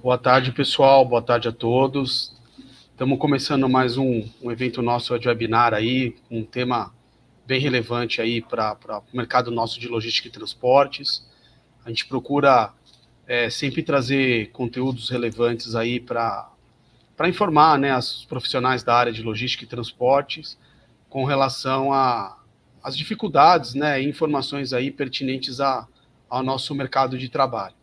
Boa tarde, pessoal. Boa tarde a todos. Estamos começando mais um evento nosso de webinar aí, um tema bem relevante aí para o mercado nosso de logística e transportes. A gente procura sempre trazer conteúdos relevantes aí para informar, né, os profissionais da área de logística e transportes com relação às dificuldades, né, e informações aí pertinentes ao nosso mercado de trabalho.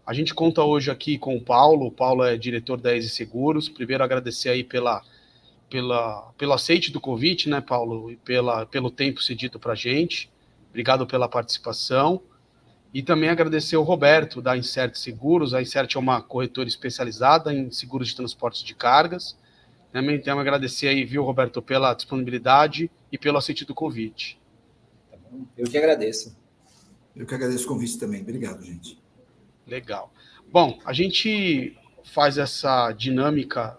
A gente conta hoje aqui com o Paulo. O Paulo é diretor da EZ Seguros. Primeiro, agradecer aí pelo aceite do convite, né, Paulo, e pelo tempo cedido para a gente. Obrigado pela participação. E também agradecer o Roberto, da Insert Seguros. A Insert é uma corretora especializada em seguros de transportes de cargas. Também temos que agradecer aí, viu, Roberto, pela disponibilidade e pelo aceite do convite. Tá bom. Eu que agradeço. Eu que agradeço o convite também. Obrigado, gente. Legal. Bom, a gente faz essa dinâmica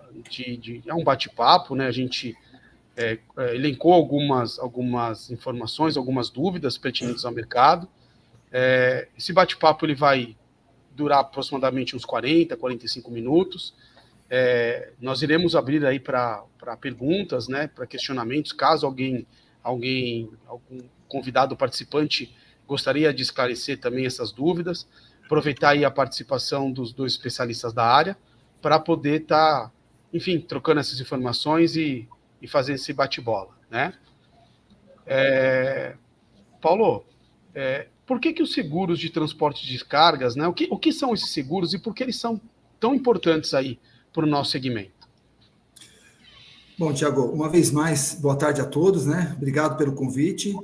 é um bate-papo, né? A gente elencou algumas informações, algumas dúvidas pertinentes ao mercado. Esse bate-papo ele vai durar aproximadamente uns 45 minutos. Nós iremos abrir aí para perguntas, né? Para questionamentos, caso algum convidado participante gostaria de esclarecer também essas dúvidas. Aproveitar aí a participação dos dois especialistas da área para poder estar, enfim, trocando essas informações e fazendo esse bate-bola, né? Paulo, por que os seguros de transporte de cargas, né? O que são esses seguros e por que eles são tão importantes aí para o nosso segmento? Bom, Tiago, uma vez mais, boa tarde a todos, né? Obrigado pelo convite.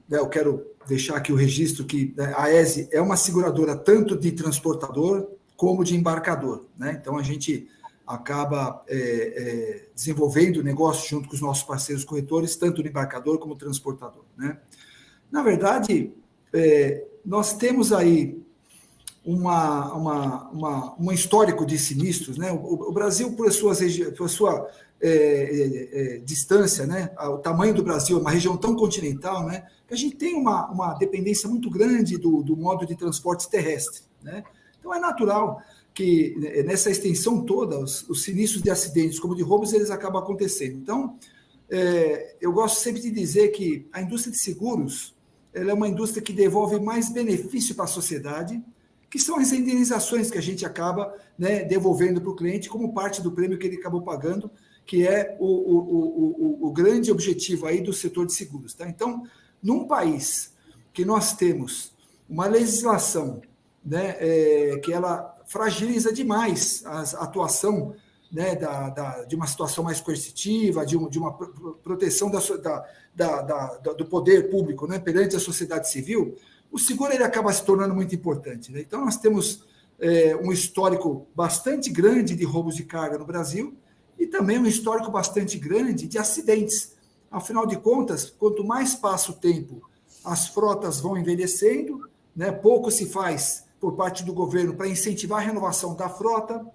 Eu quero deixar aqui o registro que a EZ é uma seguradora tanto de transportador como de embarcador, né? Então, a gente acaba desenvolvendo negócio junto com os nossos parceiros corretores, tanto no embarcador como no transportador, né? Na verdade, nós temos aí um histórico de sinistros, né? O Brasil, por sua distância, né? O tamanho do Brasil, uma região tão continental, né? Que a gente tem uma dependência muito grande do modo de transporte terrestre, né? Então é natural que nessa extensão toda os sinistros de acidentes como de roubos eles acabam acontecendo. Então eu gosto sempre de dizer que a indústria de seguros ela é uma indústria que devolve mais benefício para a sociedade, que são as indenizações que a gente acaba, né, devolvendo para o cliente como parte do prêmio que ele acabou pagando, que é o grande objetivo aí do setor de seguros, tá? Então, num país que nós temos uma legislação, né, que ela fragiliza demais a atuação, né, de uma situação mais coercitiva, de uma proteção do poder público, né, perante a sociedade civil, o seguro ele acaba se tornando muito importante, né? Então, nós temos um histórico bastante grande de roubos de carga no Brasil e também um histórico bastante grande de acidentes. Afinal de contas, quanto mais passa o tempo, as frotas vão envelhecendo, né? Pouco se faz por parte do governo para incentivar a renovação da frota.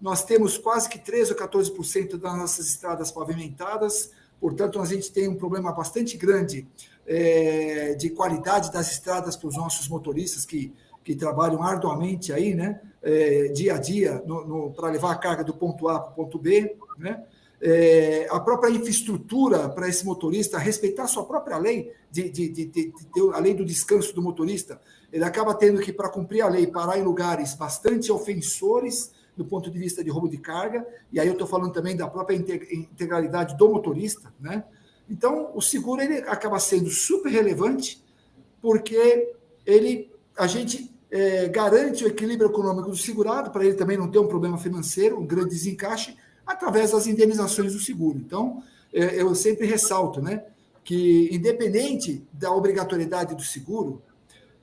Nós temos quase que 13% ou 14% das nossas estradas pavimentadas, portanto, a gente tem um problema bastante grande de qualidade das estradas para os nossos motoristas que trabalham arduamente aí, né, dia a dia, para levar a carga do ponto A para o ponto B, né? A própria infraestrutura para esse motorista respeitar a sua própria lei, a lei do descanso do motorista, ele acaba tendo que, para cumprir a lei, parar em lugares bastante ofensores do ponto de vista de roubo de carga, e aí eu estou falando também da própria integralidade do motorista, né? Então, o seguro ele acaba sendo super relevante, porque a gente garante o equilíbrio econômico do segurado, para ele também não ter um problema financeiro, um grande desencaixe, através das indenizações do seguro. Então, eu sempre ressalto, né, que, independente da obrigatoriedade do seguro,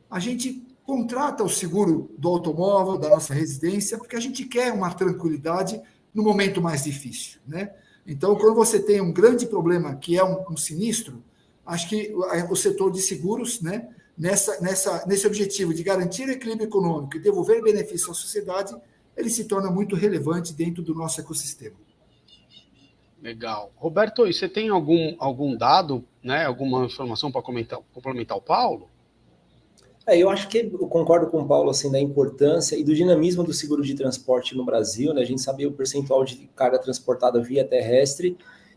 a gente contrata o seguro do automóvel, da nossa residência, porque a gente quer uma tranquilidade no momento mais difícil, né? Então, quando você tem um grande problema, que é um sinistro, acho que o setor de seguros, né, nesse objetivo de garantir o equilíbrio econômico e devolver benefício à sociedade, ele se torna muito relevante dentro do nosso ecossistema. Legal. Roberto, e você tem algum dado, né, alguma informação para complementar o Paulo? Eu acho que eu concordo com o Paulo, assim, da importância e do dinamismo do seguro de transporte no Brasil, né? A gente sabe o percentual de carga transportada via terrestre,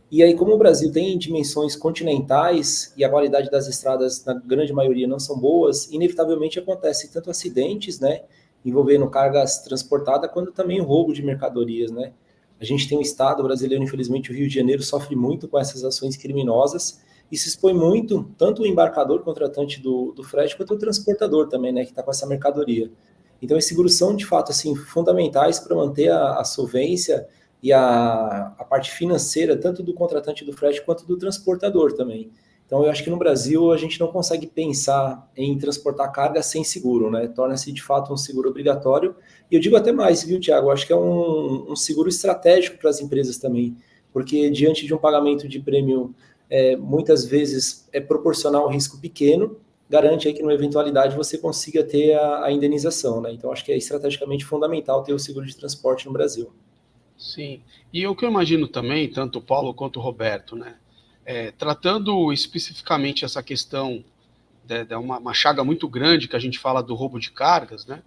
e aí como o Brasil tem dimensões continentais e a qualidade das estradas, na grande maioria, não são boas, inevitavelmente acontece tanto acidentes, né, envolvendo cargas transportadas, quanto também o roubo de mercadorias, né? A gente tem um estado brasileiro, infelizmente, o Rio de Janeiro sofre muito com essas ações criminosas, e se expõe muito, tanto o embarcador, contratante do frete, quanto o transportador também, né, que está com essa mercadoria. Então, esses seguros são, de fato, assim, fundamentais para manter a solvência e a parte financeira, tanto do contratante do frete, quanto do transportador também. Então, eu acho que no Brasil a gente não consegue pensar em transportar carga sem seguro, né? Torna-se, de fato, um seguro obrigatório. E eu digo até mais, viu, Tiago? Eu acho que é um seguro estratégico para as empresas também, porque diante de um pagamento de prêmio muitas vezes é proporcional ao risco pequeno, garante aí que, numa eventualidade, você consiga ter a indenização, né? Então, acho que é estrategicamente fundamental ter o seguro de transporte no Brasil. Sim, e o que eu imagino também, tanto o Paulo quanto o Roberto, né, tratando especificamente essa questão de uma chaga muito grande que a gente fala do roubo de cargas, né,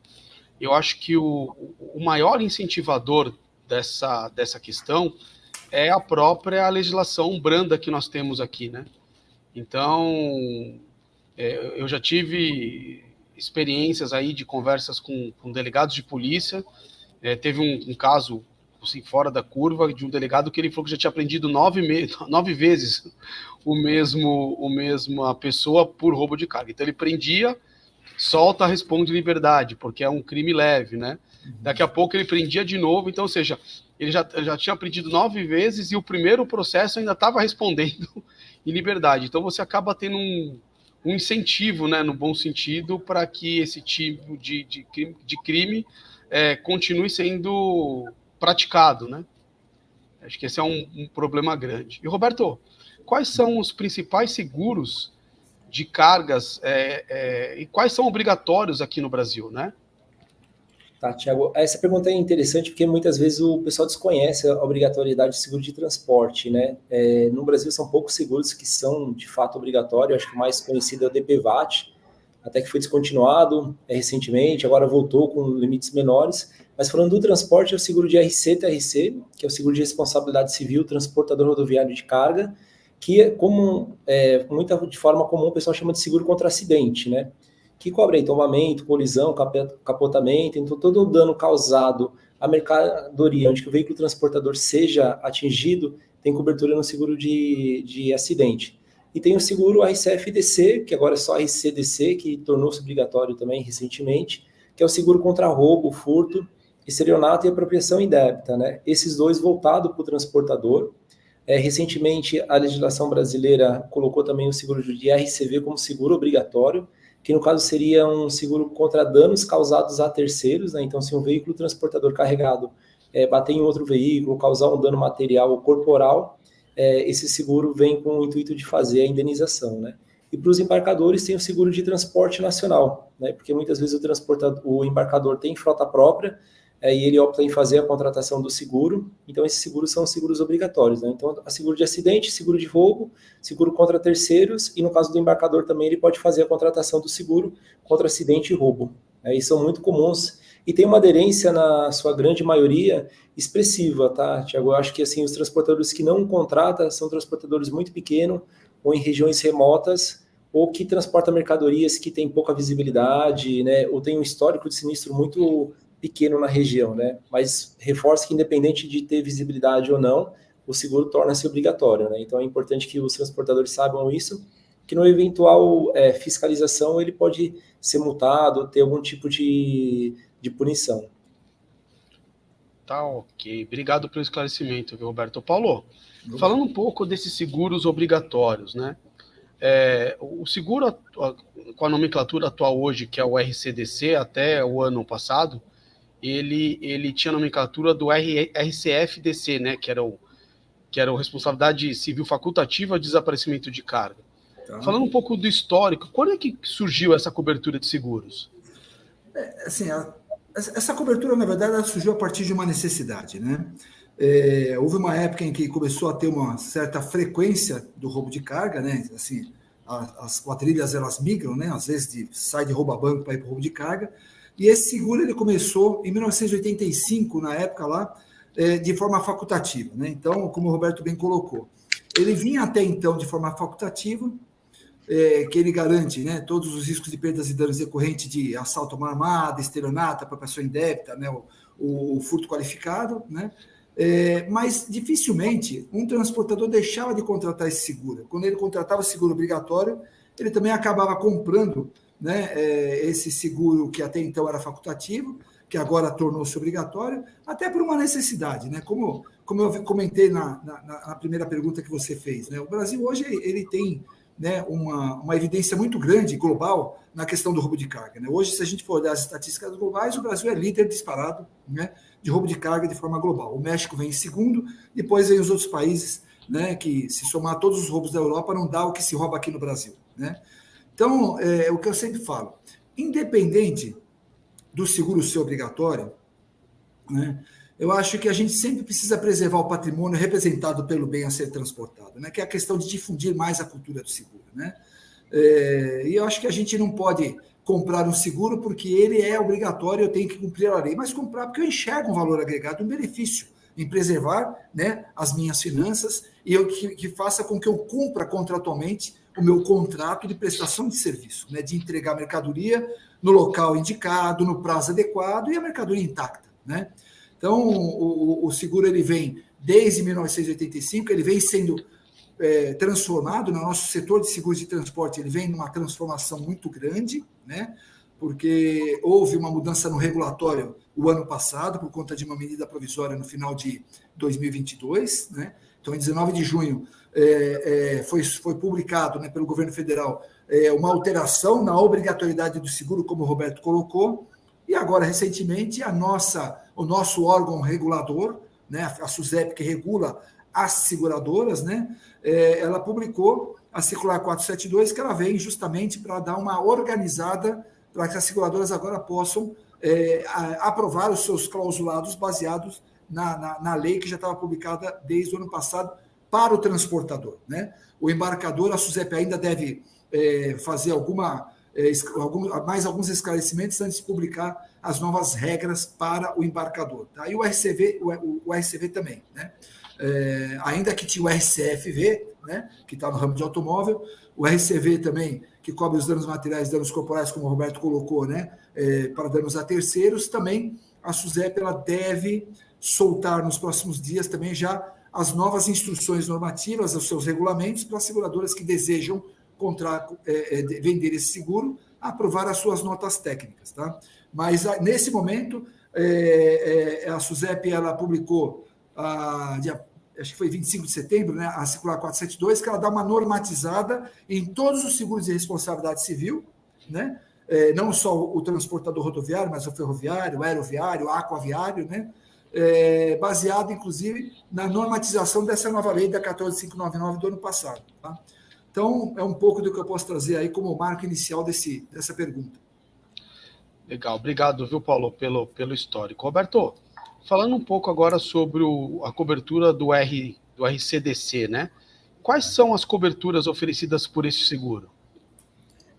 eu acho que o maior incentivador dessa questão é a própria legislação branda que nós temos aqui, né? Então, eu já tive experiências aí de conversas com delegados de polícia. Teve um caso assim, fora da curva de um delegado que ele falou que já tinha prendido 9 vezes a mesma pessoa por roubo de carga. Então ele prendia, solta, responde liberdade, porque é um crime leve, né? Daqui a pouco ele prendia de novo, então, ou seja, ele já tinha prendido 9 vezes e o primeiro processo ainda estava respondendo em liberdade. Então você acaba tendo um incentivo, né, no bom sentido, para que esse tipo de crime continue sendo praticado, né? Acho que esse é um problema grande. E, Roberto, quais são os principais seguros de cargas e quais são obrigatórios aqui no Brasil, né? Tá, Tiago, essa pergunta é interessante porque muitas vezes o pessoal desconhece a obrigatoriedade de seguro de transporte, né? No Brasil são poucos seguros que são de fato obrigatórios, acho que o mais conhecido é o DPVAT, até que foi descontinuado recentemente, agora voltou com limites menores. Mas falando do transporte, é o seguro de RC-TRC, que é o seguro de responsabilidade civil, transportador rodoviário de carga, que de forma comum o pessoal chama de seguro contra acidente, né? Que cobre aí tombamento, colisão, capotamento, então todo o dano causado à mercadoria, onde que o veículo transportador seja atingido, tem cobertura no seguro de acidente. E tem o seguro RCFDC, que agora é só RCDC, que tornou-se obrigatório também recentemente, que é o seguro contra roubo, furto, estelionato e apropriação indébita, né? Esses dois voltados para o transportador. Recentemente, a legislação brasileira colocou também o seguro de RCV como seguro obrigatório, que no caso seria um seguro contra danos causados a terceiros, né? Então, se um veículo transportador carregado bater em outro veículo, causar um dano material ou corporal, esse seguro vem com o intuito de fazer a indenização, né? E para os embarcadores tem o seguro de transporte nacional, né? Porque muitas vezes o embarcador tem frota própria e ele opta em fazer a contratação do seguro. Então, esses seguros são seguros obrigatórios, né? Então, a seguro de acidente, seguro de roubo, seguro contra terceiros, e no caso do embarcador também ele pode fazer a contratação do seguro contra acidente e roubo. E são muito comuns e tem uma aderência, na sua grande maioria, expressiva, tá, Tiago? Eu acho que assim, os transportadores que não contratam são transportadores muito pequenos, ou em regiões remotas, ou que transportam mercadorias que têm pouca visibilidade, né, ou tem um histórico de sinistro muito pequeno na região, né? Mas reforço que, independente de ter visibilidade ou não, o seguro torna-se obrigatório, né? Então é importante que os transportadores saibam isso, que no eventual fiscalização ele pode ser multado, ter algum tipo de punição. Tá, ok. Obrigado pelo esclarecimento, viu, Roberto? Paulo, falando um pouco desses seguros obrigatórios, né? O seguro com a nomenclatura atual hoje, que é o RCDC, até o ano passado, ele tinha a nomenclatura do RCFDC, né? Que era o Responsabilidade Civil Facultativa de Desaparecimento de Carga. Tá. Falando um pouco do histórico, quando é que surgiu essa cobertura de seguros? Assim, essa cobertura, na verdade, ela surgiu a partir de uma necessidade, né? Houve uma época em que começou a ter uma certa frequência do roubo de carga, né? Assim, as quadrilhas elas migram, né? Às vezes sai de rouba-banco para ir para roubo de carga. E esse seguro ele começou em 1985, na época lá, de forma facultativa, né? Então, como o Roberto bem colocou, ele vinha até então de forma facultativa, que ele garante, né, todos os riscos de perdas e danos decorrentes de assalto à mão armada, estelionato, apropriação indébita, né, o furto qualificado, né? Mas dificilmente um transportador deixava de contratar esse seguro. Quando ele contratava o seguro obrigatório, ele também acabava comprando, né, esse seguro que até então era facultativo, que agora tornou-se obrigatório, até por uma necessidade, né? Como eu comentei na primeira pergunta que você fez, né? O Brasil hoje ele tem, né, uma evidência muito grande, global, na questão do roubo de carga, né? Hoje, se a gente for olhar as estatísticas globais, o Brasil é líder disparado, né, de roubo de carga de forma global. O México vem em segundo, depois vem os outros países, né, que, se somar todos os roubos da Europa, não dá o que se rouba aqui no Brasil, né? Então, o que eu sempre falo, independente do seguro ser obrigatório, né, eu acho que a gente sempre precisa preservar o patrimônio representado pelo bem a ser transportado, né, que é a questão de difundir mais a cultura do seguro, né? E eu acho que a gente não pode comprar um seguro porque ele é obrigatório, eu tenho que cumprir a lei, mas comprar porque eu enxergo um valor agregado, um benefício em preservar, né, as minhas finanças e que faça com que eu cumpra contratualmente o meu contrato de prestação de serviço, né, de entregar mercadoria no local indicado, no prazo adequado e a mercadoria intacta, né? Então, o seguro ele vem desde 1985, ele vem sendo transformado no nosso setor de seguros de transporte, ele vem numa transformação muito grande, né? Porque houve uma mudança no regulatório o ano passado, por conta de uma medida provisória no final de 2022, né? Então, em 19 de junho, foi publicado, né, pelo governo federal uma alteração na obrigatoriedade do seguro, como o Roberto colocou, e agora, recentemente, o nosso órgão regulador, né, a SUSEP, que regula as seguradoras, né, ela publicou a circular 472, que ela vem justamente para dar uma organizada, para que as seguradoras agora possam aprovar os seus clausulados baseados na lei que já estava publicada desde o ano passado para o transportador, né? O embarcador, a SUSEP ainda deve fazer mais alguns esclarecimentos antes de publicar as novas regras para o embarcador, tá? E o RCV também, né? Ainda que tinha o RCFV, né, que está no ramo de automóvel, o RCV também, que cobre os danos materiais e danos corporais, como o Roberto colocou, né, para danos a terceiros, também a SUSEP ela deve soltar nos próximos dias também já as novas instruções normativas, os seus regulamentos, para as seguradoras que desejam vender esse seguro, aprovar as suas notas técnicas, tá? Mas, nesse momento, a SUSEP ela publicou, acho que foi 25 de setembro, né, a circular 472, que ela dá uma normatizada em todos os seguros de responsabilidade civil, né? Não só o transportador rodoviário, mas o ferroviário, o aeroviário, o aquaviário, né? Baseado, inclusive, na normatização dessa nova lei da 14599 do ano passado, tá? Então, é um pouco do que eu posso trazer aí como marco inicial dessa pergunta. Legal, obrigado, viu, Paulo, pelo histórico. Roberto, falando um pouco agora sobre a cobertura do RCDC, né? Quais são as coberturas oferecidas por esse seguro?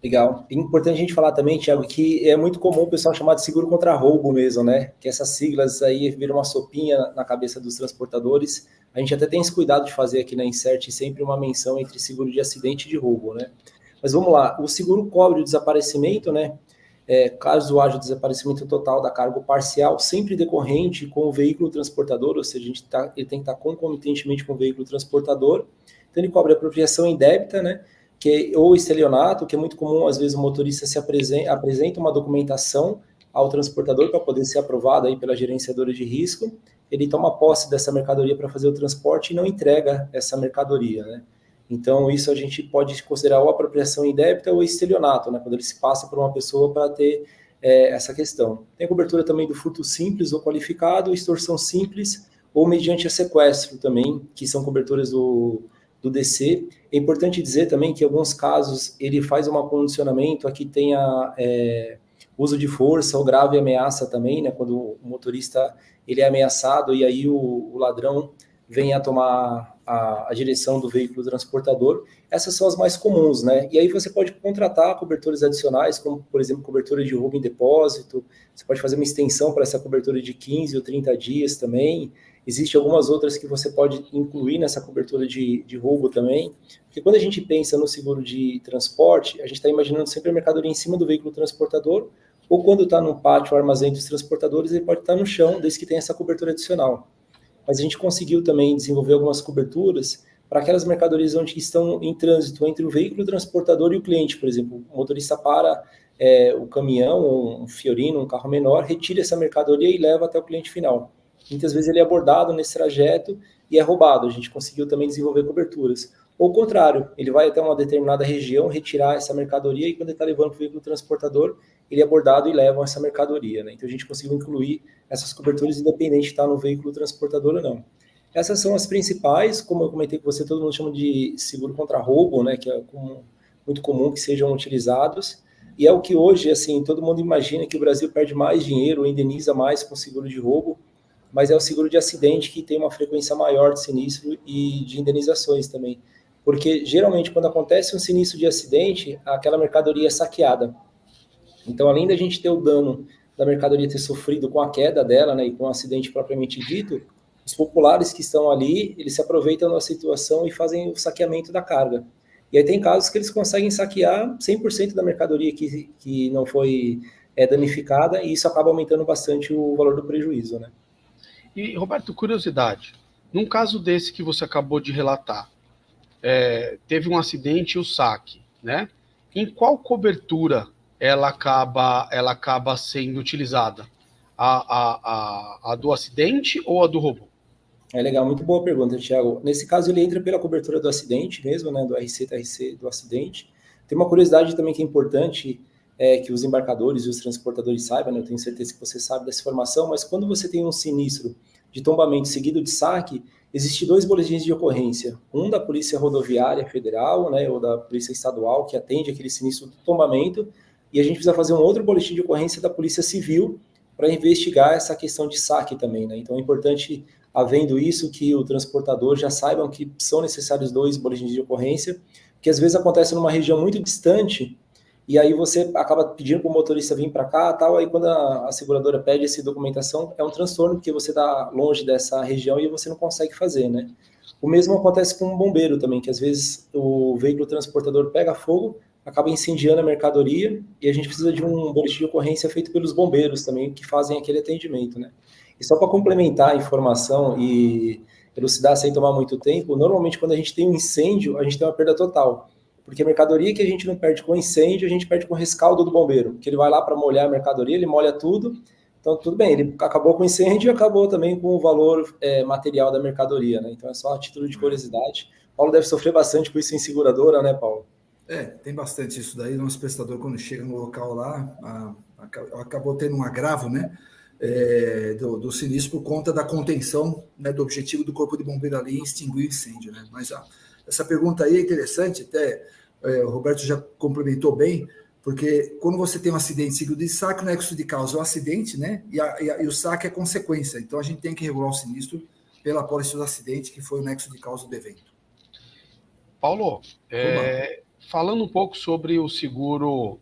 Legal. É importante a gente falar também, Thiago, que é muito comum o pessoal chamar de seguro contra roubo mesmo, né? Que essas siglas aí viram uma sopinha na cabeça dos transportadores. A gente até tem esse cuidado de fazer aqui na Insert sempre uma menção entre seguro de acidente e de roubo, né? Mas vamos lá, o seguro cobre o desaparecimento, né? Caso haja desaparecimento total da carga parcial, sempre decorrente com o veículo transportador, ou seja, ele tem que estar concomitantemente com o veículo transportador. Então, ele cobre a apropriação indébita, né? Ou estelionato, que é muito comum, às vezes o motorista apresenta uma documentação ao transportador para poder ser aprovado aí pela gerenciadora de risco, ele toma posse dessa mercadoria para fazer o transporte e não entrega essa mercadoria, né? Então, isso a gente pode considerar ou apropriação indébita ou estelionato, né? Quando ele se passa por uma pessoa para ter essa questão. Tem a cobertura também do furto simples ou qualificado, extorsão simples ou mediante a sequestro também, que são coberturas do DC. É importante dizer também que em alguns casos ele faz um condicionamento a que tenha uso de força ou grave ameaça também, né? Quando o motorista ele é ameaçado e aí o ladrão vem a tomar a direção do veículo transportador. Essas são as mais comuns, né? E aí você pode contratar coberturas adicionais, como, por exemplo, cobertura de roubo em depósito. Você pode fazer uma extensão para essa cobertura de 15 ou 30 dias também. Existem algumas outras que você pode incluir nessa cobertura de roubo também. Porque quando a gente pensa no seguro de transporte, a gente está imaginando sempre a mercadoria em cima do veículo transportador, ou quando está no pátio, armazém dos transportadores, ele pode estar no chão, desde que tenha essa cobertura adicional. Mas a gente conseguiu também desenvolver algumas coberturas para aquelas mercadorias onde estão em trânsito entre o veículo transportador e o cliente, por exemplo. O motorista para o caminhão, um Fiorino, um carro menor, retira essa mercadoria e leva até o cliente final. Muitas vezes ele é abordado nesse trajeto e é roubado. A gente conseguiu também desenvolver coberturas. Ou o contrário, ele vai até uma determinada região retirar essa mercadoria e quando ele está levando para o veículo transportador, ele é abordado e leva essa mercadoria, né? Então a gente conseguiu incluir essas coberturas independente de estar no veículo transportador ou não. Essas são as principais, como eu comentei com você, todo mundo chama de seguro contra roubo, né? Que é muito comum que sejam utilizados. E é o que hoje, assim, todo mundo imagina que o Brasil perde mais dinheiro, indeniza mais com seguro de roubo, mas é o seguro de acidente que tem uma frequência maior de sinistro e de indenizações também. Porque, geralmente, quando acontece um sinistro de acidente, aquela mercadoria é saqueada. Então, além da gente ter o dano da mercadoria ter sofrido com a queda dela, né, e com o acidente propriamente dito, os populares que estão ali, eles se aproveitam da situação e fazem o saqueamento da carga. E aí tem casos que eles conseguem saquear 100% da mercadoria que não foi danificada, e isso acaba aumentando bastante o valor do prejuízo, né? E, Roberto, curiosidade, num caso desse que você acabou de relatar, teve um acidente e o saque, né? Em qual cobertura ela acaba sendo utilizada? A do acidente ou a do roubo? É legal, muito boa pergunta, Thiago. Nesse caso, ele entra pela cobertura do acidente mesmo, né, do RC-TRC do acidente. Tem uma curiosidade também que é importante, que os embarcadores e os transportadores saibam, né, eu tenho certeza que você sabe dessa informação, mas quando você tem um sinistro de tombamento seguido de saque, existem 2 boletins de ocorrência, um da Polícia Rodoviária Federal, né, ou da Polícia Estadual, que atende aquele sinistro de tombamento, e a gente precisa fazer um outro boletim de ocorrência da Polícia Civil para investigar essa questão de saque também, né? Então é importante, havendo isso, que o transportador já saibam que são necessários 2 boletins de ocorrência, que às vezes acontece numa região muito distante, e aí você acaba pedindo para o motorista vir para cá, tal, aí quando a seguradora pede essa documentação, é um transtorno, porque você está longe dessa região e você não consegue fazer, né? O mesmo acontece com o bombeiro também, que às vezes o veículo transportador pega fogo, acaba incendiando a mercadoria, e a gente precisa de um boletim de ocorrência feito pelos bombeiros também, que fazem aquele atendimento, né? E só para complementar a informação e elucidar sem tomar muito tempo, normalmente quando a gente tem um incêndio, a gente tem uma perda total. Porque a mercadoria que a gente não perde com incêndio, a gente perde com o rescaldo do bombeiro, que ele vai lá para molhar a mercadoria, ele molha tudo, então tudo bem, ele acabou com o incêndio e acabou também com o valor material da mercadoria, né? Então é só a título de curiosidade. Paulo deve sofrer bastante com isso em seguradora, né, Paulo? Tem bastante isso daí. Nosso prestador, quando chega no local lá, acabou tendo um agravo, né, do sinistro por conta da contenção, né, do objetivo do Corpo de Bombeiro ali em extinguir o incêndio, né? Mas essa pergunta aí é interessante, até o Roberto já complementou bem, porque quando você tem um acidente seguido de saque, o nexo de causa é o acidente, né, e o saque é consequência. Então a gente tem que regular o sinistro pela apólice do acidente, que foi o nexo de causa do evento. Paulo, falando um pouco sobre o seguro,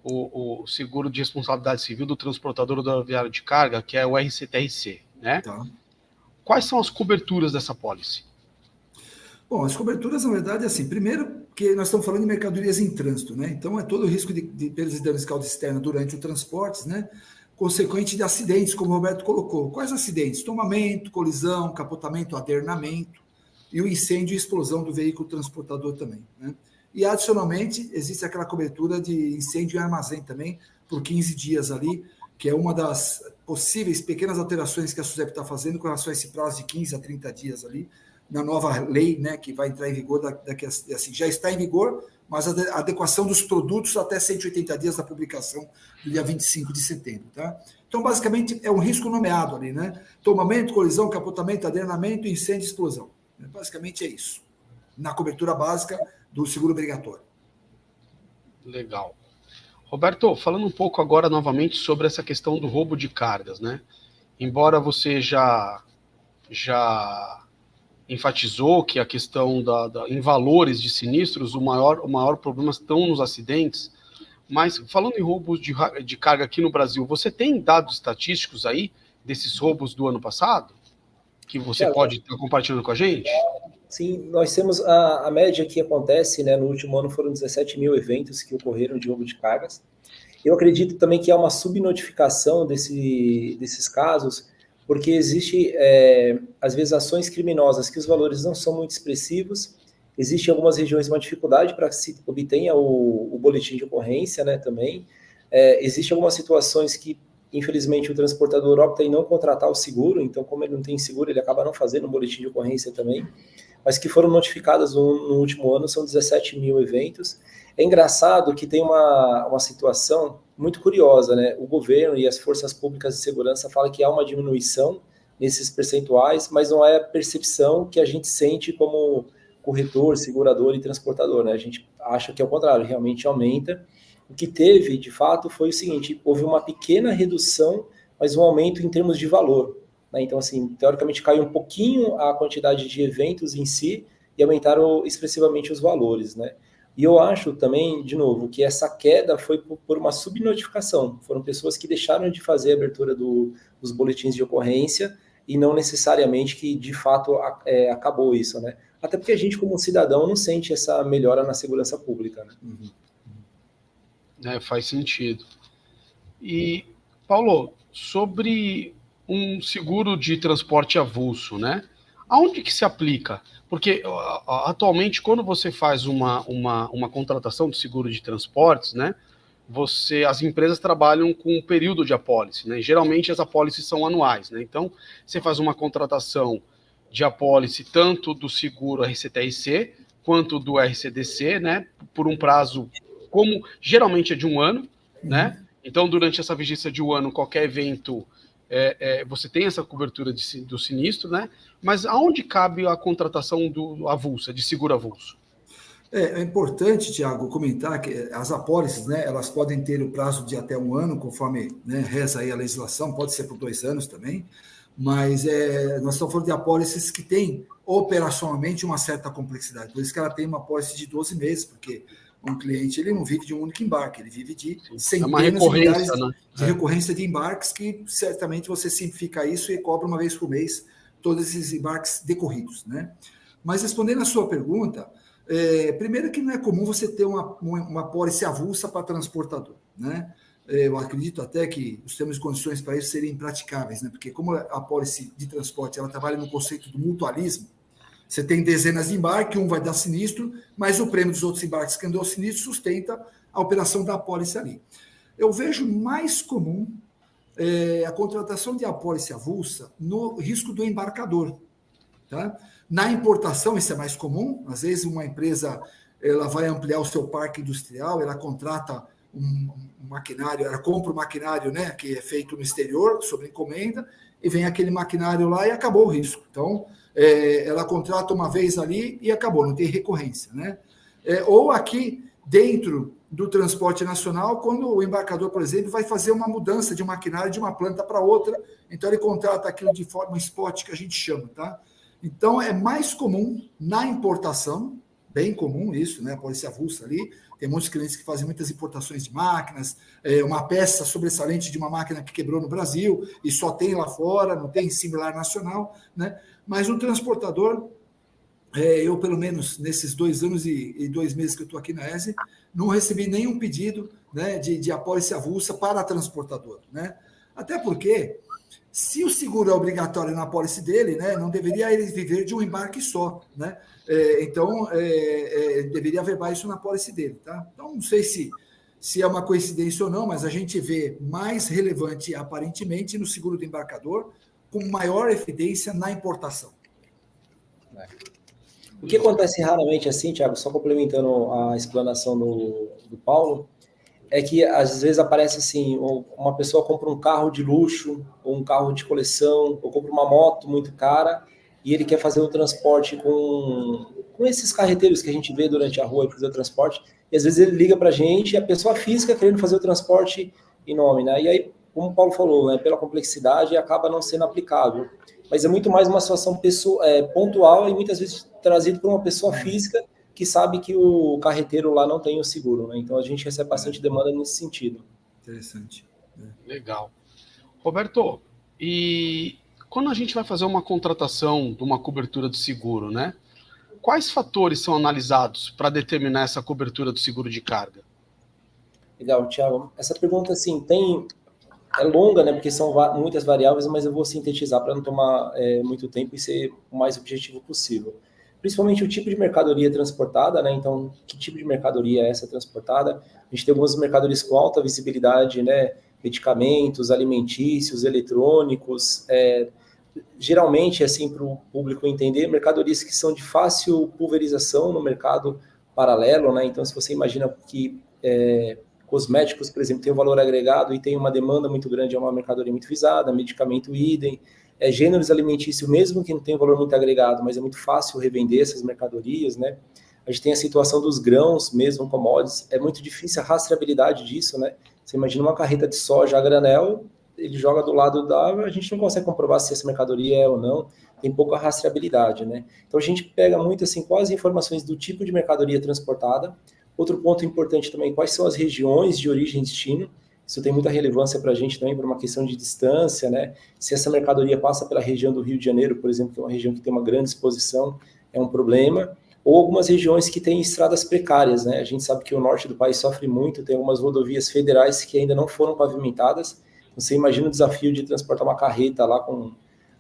o seguro de responsabilidade civil do transportador rodoviário de carga, que é o RC-TRC, né? Tá. Quais são as coberturas dessa pólice? Bom, as coberturas, na verdade, assim, primeiro que nós estamos falando de mercadorias em trânsito, né? Então é todo o risco de perdas e danos de causa externa durante o transporte, né? Consequente de acidentes, como o Roberto colocou. Quais acidentes? Tombamento, colisão, capotamento, adernamento e o incêndio e explosão do veículo transportador também, né? E, adicionalmente, existe aquela cobertura de incêndio em armazém também, por 15 dias ali, que é uma das possíveis pequenas alterações que a SUSEP está fazendo com relação a esse prazo de 15 a 30 dias ali, na nova lei, né, que vai entrar em vigor assim, já está em vigor, mas a adequação dos produtos até 180 dias da publicação do dia 25 de setembro, tá? Então, basicamente, é um risco nomeado ali, né? Tombamento, colisão, capotamento, adernamento, incêndio e explosão. Basicamente é isso, na cobertura básica do seguro obrigatório. Legal. Roberto, falando um pouco agora novamente sobre essa questão do roubo de cargas, né? Embora você já enfatizou que a questão em valores de sinistros, o maior problema estão nos acidentes, mas falando em roubos de carga aqui no Brasil, você tem dados estatísticos aí desses roubos do ano passado? Que você pode estar compartilhando com a gente? Sim, nós temos a média que acontece, né, no último ano foram 17 mil eventos que ocorreram de roubo de cargas. Eu acredito também que há uma subnotificação desses casos, porque existe, às vezes, ações criminosas que os valores não são muito expressivos. Existem algumas regiões uma dificuldade para que se obtenha o boletim de ocorrência, né, também. Existem algumas situações que, infelizmente, o transportador opta em não contratar o seguro, então, como ele não tem seguro, ele acaba não fazendo um boletim de ocorrência também, mas que foram notificadas no último ano, são 17 mil eventos. É engraçado que tem uma situação muito curiosa, né? O governo e as forças públicas de segurança falam que há uma diminuição nesses percentuais, mas não é a percepção que a gente sente como corretor, segurador e transportador, né? A gente acha que é o contrário, realmente aumenta. O que teve, de fato, foi o seguinte, houve uma pequena redução, mas um aumento em termos de valor, né? Então, assim, teoricamente caiu um pouquinho a quantidade de eventos em si e aumentaram expressivamente os valores, né? E eu acho também, de novo, que essa queda foi por uma subnotificação. Foram pessoas que deixaram de fazer a abertura dos boletins de ocorrência e não necessariamente que, de fato, acabou isso, né? Até porque a gente, como cidadão, não sente essa melhora na segurança pública, né? Faz sentido. E, Paulo, sobre um seguro de transporte avulso, né? Aonde que se aplica? Porque atualmente, quando você faz uma contratação de seguro de transportes, né, as empresas trabalham com um período de apólice, né? Geralmente as apólices são anuais, né? Então, você faz uma contratação de apólice tanto do seguro RCTRC quanto do RCDC, né, por um prazo, como geralmente é de um ano, né? Então, durante essa vigência de um ano, qualquer evento, você tem essa cobertura do sinistro, né? Mas aonde cabe a contratação do avulso, de seguro avulso? É importante, Tiago, comentar que as apólices, né, elas podem ter o prazo de até um ano, conforme, né, reza aí a legislação, pode ser por 2 anos também, mas nós estamos falando de apólices que têm operacionalmente uma certa complexidade, por isso que ela tem uma apólice de 12 meses, porque um cliente ele não vive de um único embarque, ele vive de centenas de milhares de recorrência de embarques, que certamente você simplifica isso e cobra uma vez por mês todos esses embarques decorridos, né? Mas respondendo a sua pergunta, primeiro que não é comum você ter uma apólice avulsa para transportador, né? Eu acredito até que os termos e condições para isso seriam impraticáveis, né? Porque como a apólice de transporte ela trabalha no conceito do mutualismo, você tem dezenas de embarques, um vai dar sinistro, mas o prêmio dos outros embarques que andou sinistro sustenta a operação da apólice ali. Eu vejo mais comum a contratação de apólice avulsa no risco do embarcador, tá? Na importação, isso é mais comum. Às vezes, uma empresa ela vai ampliar o seu parque industrial, ela contrata um maquinário, ela compra um maquinário, né, que é feito no exterior, sob encomenda, e vem aquele maquinário lá e acabou o risco. Então, ela contrata uma vez ali e acabou, não tem recorrência, né? Ou aqui, dentro do transporte nacional, quando o embarcador, por exemplo, vai fazer uma mudança de um maquinário de uma planta para outra, então ele contrata aquilo de forma spot, que a gente chama, tá? Então, é mais comum na importação, bem comum isso, né? A apólice avulsa ali. Tem muitos clientes que fazem muitas importações de máquinas, uma peça sobressalente de uma máquina que quebrou no Brasil e só tem lá fora, não tem similar nacional, né? Mas o transportador, eu pelo menos nesses 2 anos e 2 meses que eu estou aqui na ESE, não recebi nenhum pedido, né, de apólice avulsa para transportador, né? Até porque se o seguro é obrigatório na apólice dele, né, não deveria ele viver de um embarque só, né? Então, deveria averbar isso na apólice dele, tá? Então, não sei se é uma coincidência ou não, mas a gente vê mais relevante, aparentemente, no seguro do embarcador, com maior evidência na importação. O que acontece raramente assim, Thiago, só complementando a explanação do Paulo, é que às vezes aparece assim, uma pessoa compra um carro de luxo, ou um carro de coleção, ou compra uma moto muito cara, e ele quer fazer o transporte com esses carreteiros que a gente vê durante a rua e fazer o transporte, e às vezes ele liga para a gente, e a pessoa física querendo fazer o transporte em nome, né? E aí como o Paulo falou, né, pela complexidade, acaba não sendo aplicável. Mas é muito mais uma situação pontual e muitas vezes trazido por uma pessoa física que sabe que o carreteiro lá não tem o seguro, né? Então a gente recebe bastante demanda nesse sentido. Interessante. Legal. Roberto, e quando a gente vai fazer uma contratação de uma cobertura de seguro, né? Quais fatores são analisados para determinar essa cobertura do seguro de carga? Legal, Thiago. Essa pergunta, assim, é longa, né? Porque são muitas variáveis, mas eu vou sintetizar para não tomar muito tempo e ser o mais objetivo possível. Principalmente o tipo de mercadoria transportada, né? Então, que tipo de mercadoria é essa transportada? A gente tem algumas mercadorias com alta visibilidade, né? Medicamentos, alimentícios, eletrônicos. Geralmente, assim, para o público entender, mercadorias que são de fácil pulverização no mercado paralelo, né? Então, se você imagina que cosméticos, por exemplo, tem um valor agregado e tem uma demanda muito grande, é uma mercadoria muito visada, medicamento idem, gêneros alimentícios, mesmo que não tenha um valor muito agregado, mas é muito fácil revender essas mercadorias, né? A gente tem a situação dos grãos, mesmo commodities, é muito difícil a rastreabilidade disso, né? Você imagina uma carreta de soja a granel, ele joga do lado a gente não consegue comprovar se essa mercadoria é ou não, tem pouca rastreabilidade, né? Então a gente pega muito assim, quais informações do tipo de mercadoria transportada. Outro ponto importante também, quais são as regiões de origem e destino. Isso tem muita relevância para a gente também, por uma questão de distância, né? Se essa mercadoria passa pela região do Rio de Janeiro, por exemplo, que é uma região que tem uma grande exposição, é um problema. Ou algumas regiões que têm estradas precárias, né? A gente sabe que o norte do país sofre muito, tem algumas rodovias federais que ainda não foram pavimentadas. Você imagina o desafio de transportar uma carreta lá com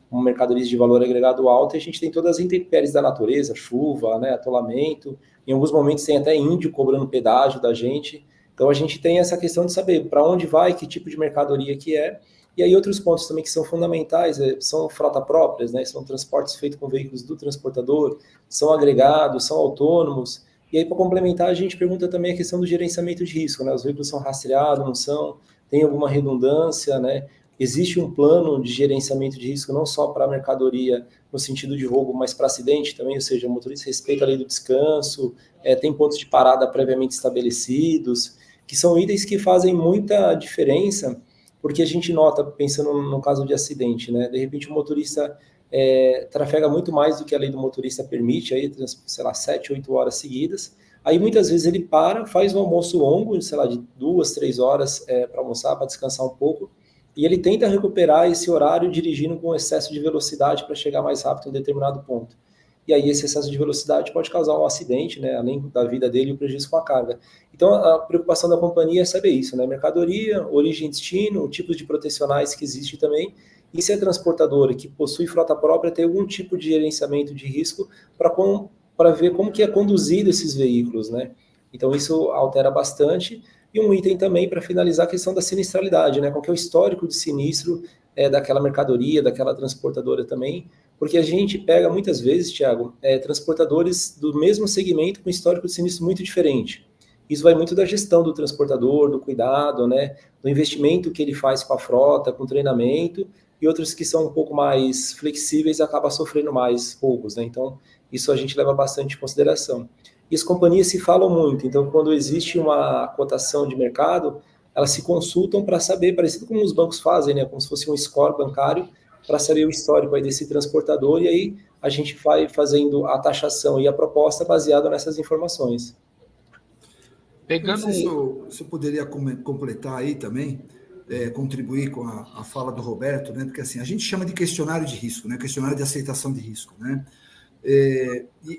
mercadorias de valor agregado alto, e a gente tem todas as intempéries da natureza, chuva, né, atolamento, em alguns momentos tem até índio cobrando pedágio da gente, então a gente tem essa questão de saber para onde vai, que tipo de mercadoria que é, e aí outros pontos também que são fundamentais, são frota próprias, né, são transportes feitos com veículos do transportador, são agregados, são autônomos, e aí para complementar a gente pergunta também a questão do gerenciamento de risco, né, os veículos são rastreados, não são, tem alguma redundância, né, existe um plano de gerenciamento de risco não só para a mercadoria no sentido de roubo, mas para acidente também, ou seja, o motorista respeita a lei do descanso, tem pontos de parada previamente estabelecidos, que são itens que fazem muita diferença, porque a gente nota, pensando no caso de acidente, né, de repente o motorista trafega muito mais do que a lei do motorista permite, aí, sei lá, 7, 8 horas seguidas, aí muitas vezes ele faz um almoço longo, sei lá, de 2, 3 horas para almoçar, para descansar um pouco, e ele tenta recuperar esse horário dirigindo com excesso de velocidade para chegar mais rápido em um determinado ponto. E aí esse excesso de velocidade pode causar um acidente, né, além da vida dele e o prejuízo com a carga. Então a preocupação da companhia é saber isso, né, mercadoria, origem e destino, tipos de protecionais que existe também, e se a transportadora que possui frota própria tem algum tipo de gerenciamento de risco para ver como que é conduzido esses veículos, né. Então isso altera bastante. E um item também para finalizar a questão da sinistralidade, né? Qual que é o histórico de sinistro daquela mercadoria, daquela transportadora também, porque a gente pega muitas vezes, Thiago, transportadores do mesmo segmento com histórico de sinistro muito diferente. Isso vai muito da gestão do transportador, do cuidado, né? Do investimento que ele faz com a frota, com treinamento, e outros que são um pouco mais flexíveis acabam sofrendo mais roubos, né? Então, isso a gente leva bastante em consideração. E as companhias se falam muito, então quando existe uma cotação de mercado, elas se consultam para saber, parecido como os bancos fazem, né, como se fosse um score bancário, para saber o histórico aí desse transportador, e aí a gente vai fazendo a taxação e a proposta baseada nessas informações. Não sei se eu poderia completar aí também, contribuir com a fala do Roberto, né, porque assim, a gente chama de questionário de risco, né, questionário de aceitação de risco, né,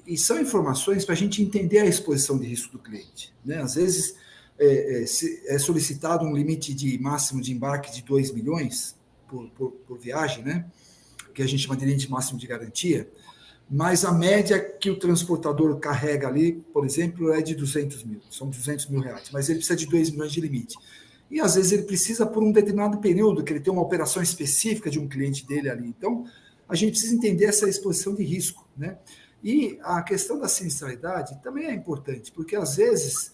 e são informações para a gente entender a exposição de risco do cliente, né? Às vezes é solicitado um limite de máximo de embarque de 2 milhões por viagem, né? Que a gente chama de limite máximo de garantia, mas a média que o transportador carrega ali, por exemplo, é de 200 mil, são 200 mil reais, mas ele precisa de 2 milhões de limite. E às vezes ele precisa por um determinado período, que ele tem uma operação específica de um cliente dele ali. Então, a gente precisa entender essa exposição de risco, né? E a questão da sinistralidade também é importante, porque às vezes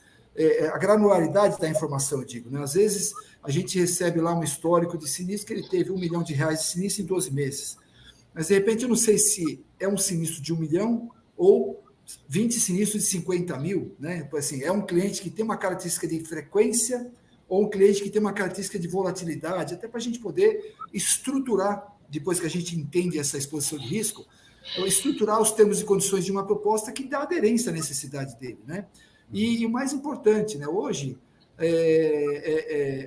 a granularidade da informação, eu digo, né? Às vezes a gente recebe lá um histórico de sinistro que ele teve R$1 milhão de sinistro em 12 meses. Mas de repente eu não sei se é um sinistro de 1 milhão ou 20 sinistros de 50 mil, né? Assim, é um cliente que tem uma característica de frequência ou um cliente que tem uma característica de volatilidade, até para a gente poder estruturar, depois que a gente entende essa exposição de risco, estruturar os termos e condições de uma proposta que dá aderência à necessidade dele, né? E o mais importante, né, hoje,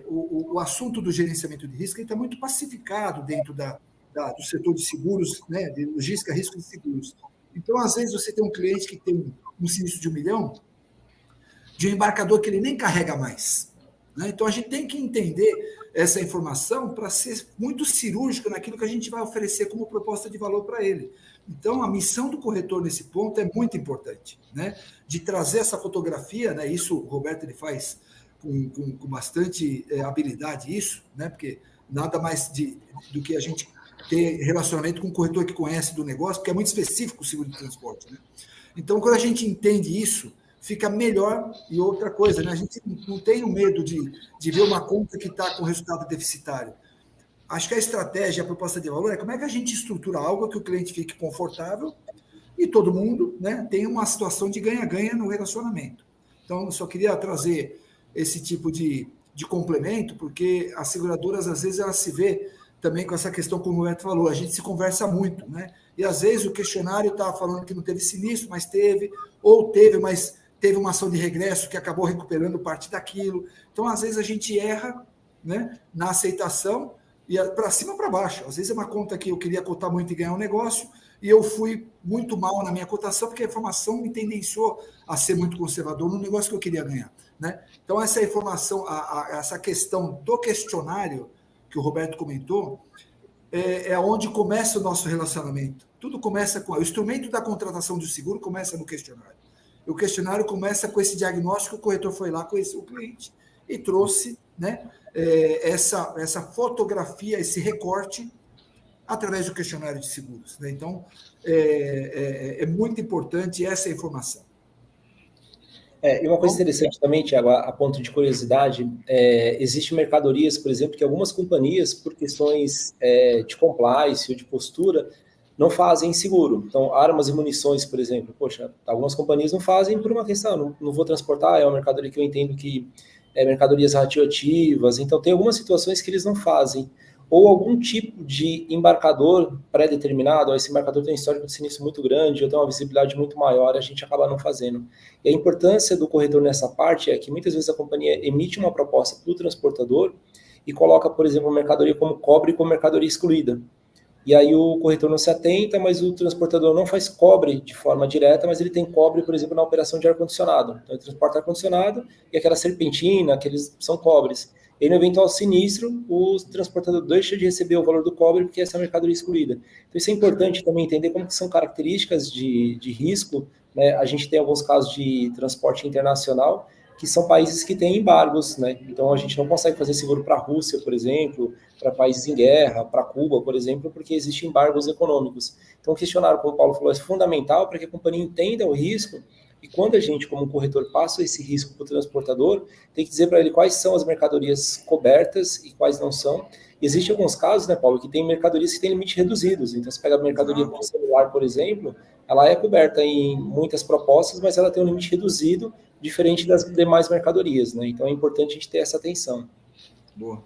o assunto do gerenciamento de risco está muito pacificado dentro do setor de seguros, né, de logística, risco de seguros. Então, às vezes, você tem um cliente que tem um sinistro de 1 milhão, de um embarcador que ele nem carrega mais, né? Então, a gente tem que entender essa informação para ser muito cirúrgico naquilo que a gente vai oferecer como proposta de valor para ele. Então, a missão do corretor nesse ponto é muito importante, né? De trazer essa fotografia, né? Isso o Roberto ele faz com bastante habilidade, isso, né? Porque nada mais do que a gente ter relacionamento com um corretor que conhece do negócio, porque é muito específico o seguro de transporte, né? Então, quando a gente entende isso, fica melhor. E outra coisa, né? A gente não tem o medo de ver uma conta que está com resultado deficitário. Acho que a estratégia, a proposta de valor é como é que a gente estrutura algo que o cliente fique confortável e todo mundo, né, tenha uma situação de ganha-ganha no relacionamento. Então, eu só queria trazer esse tipo de complemento, porque as seguradoras, às vezes, elas se vê também com essa questão, como o Beto falou, a gente se conversa muito, né? E, às vezes, o questionário está falando que não teve sinistro, mas teve, ou teve, mas teve uma ação de regresso que acabou recuperando parte daquilo. Então, às vezes, a gente erra, né, na aceitação, e para cima ou para baixo. Às vezes é uma conta que eu queria cotar muito e ganhar um negócio, e eu fui muito mal na minha cotação, porque a informação me tendenciou a ser muito conservador no negócio que eu queria ganhar, né? Então, essa informação, essa questão do questionário, que o Roberto comentou, é onde começa o nosso relacionamento. Tudo começa com... O instrumento da contratação de seguro começa no questionário. O questionário começa com esse diagnóstico, o corretor foi lá, conheceu o cliente e trouxe, né, essa fotografia, esse recorte, através do questionário de seguros, né? Então, é muito importante essa informação. E uma coisa interessante também, Tiago, a ponto de curiosidade, existem mercadorias, por exemplo, que algumas companhias, por questões de compliance ou de postura, não fazem seguro. Então, armas e munições, por exemplo, poxa, algumas companhias não fazem por uma questão, não vou transportar, é uma mercadoria que eu entendo que mercadorias radioativas, então tem algumas situações que eles não fazem, ou algum tipo de embarcador pré-determinado, esse embarcador tem um histórico de sinistro muito grande, ou tem uma visibilidade muito maior, a gente acaba não fazendo. E a importância do corretor nessa parte é que muitas vezes a companhia emite uma proposta para o transportador e coloca, por exemplo, a mercadoria como cobre como mercadoria excluída. E aí o corretor não se atenta, mas o transportador não faz cobre de forma direta, mas ele tem cobre, por exemplo, na operação de ar-condicionado. Então ele transporta ar-condicionado e aquela serpentina, aqueles são cobres. E no eventual sinistro, o transportador deixa de receber o valor do cobre porque essa é a mercadoria excluída. Então isso é importante também entender como que são características de risco, né? A gente tem alguns casos de transporte internacional que são países que têm embargos, né? Então a gente não consegue fazer seguro para a Rússia, por exemplo, para países em guerra, para Cuba, por exemplo, porque existem embargos econômicos. Então o questionário, como o Paulo falou, é fundamental para que a companhia entenda o risco e quando a gente, como corretor, passa esse risco para o transportador, tem que dizer para ele quais são as mercadorias cobertas e quais não são. E existem alguns casos, né, Paulo, que tem mercadorias que têm limites reduzidos. Então, você pega a mercadoria para o celular, por exemplo, ela é coberta em muitas propostas, mas ela tem um limite reduzido, diferente das demais mercadorias, né? Então, é importante a gente ter essa atenção. Boa.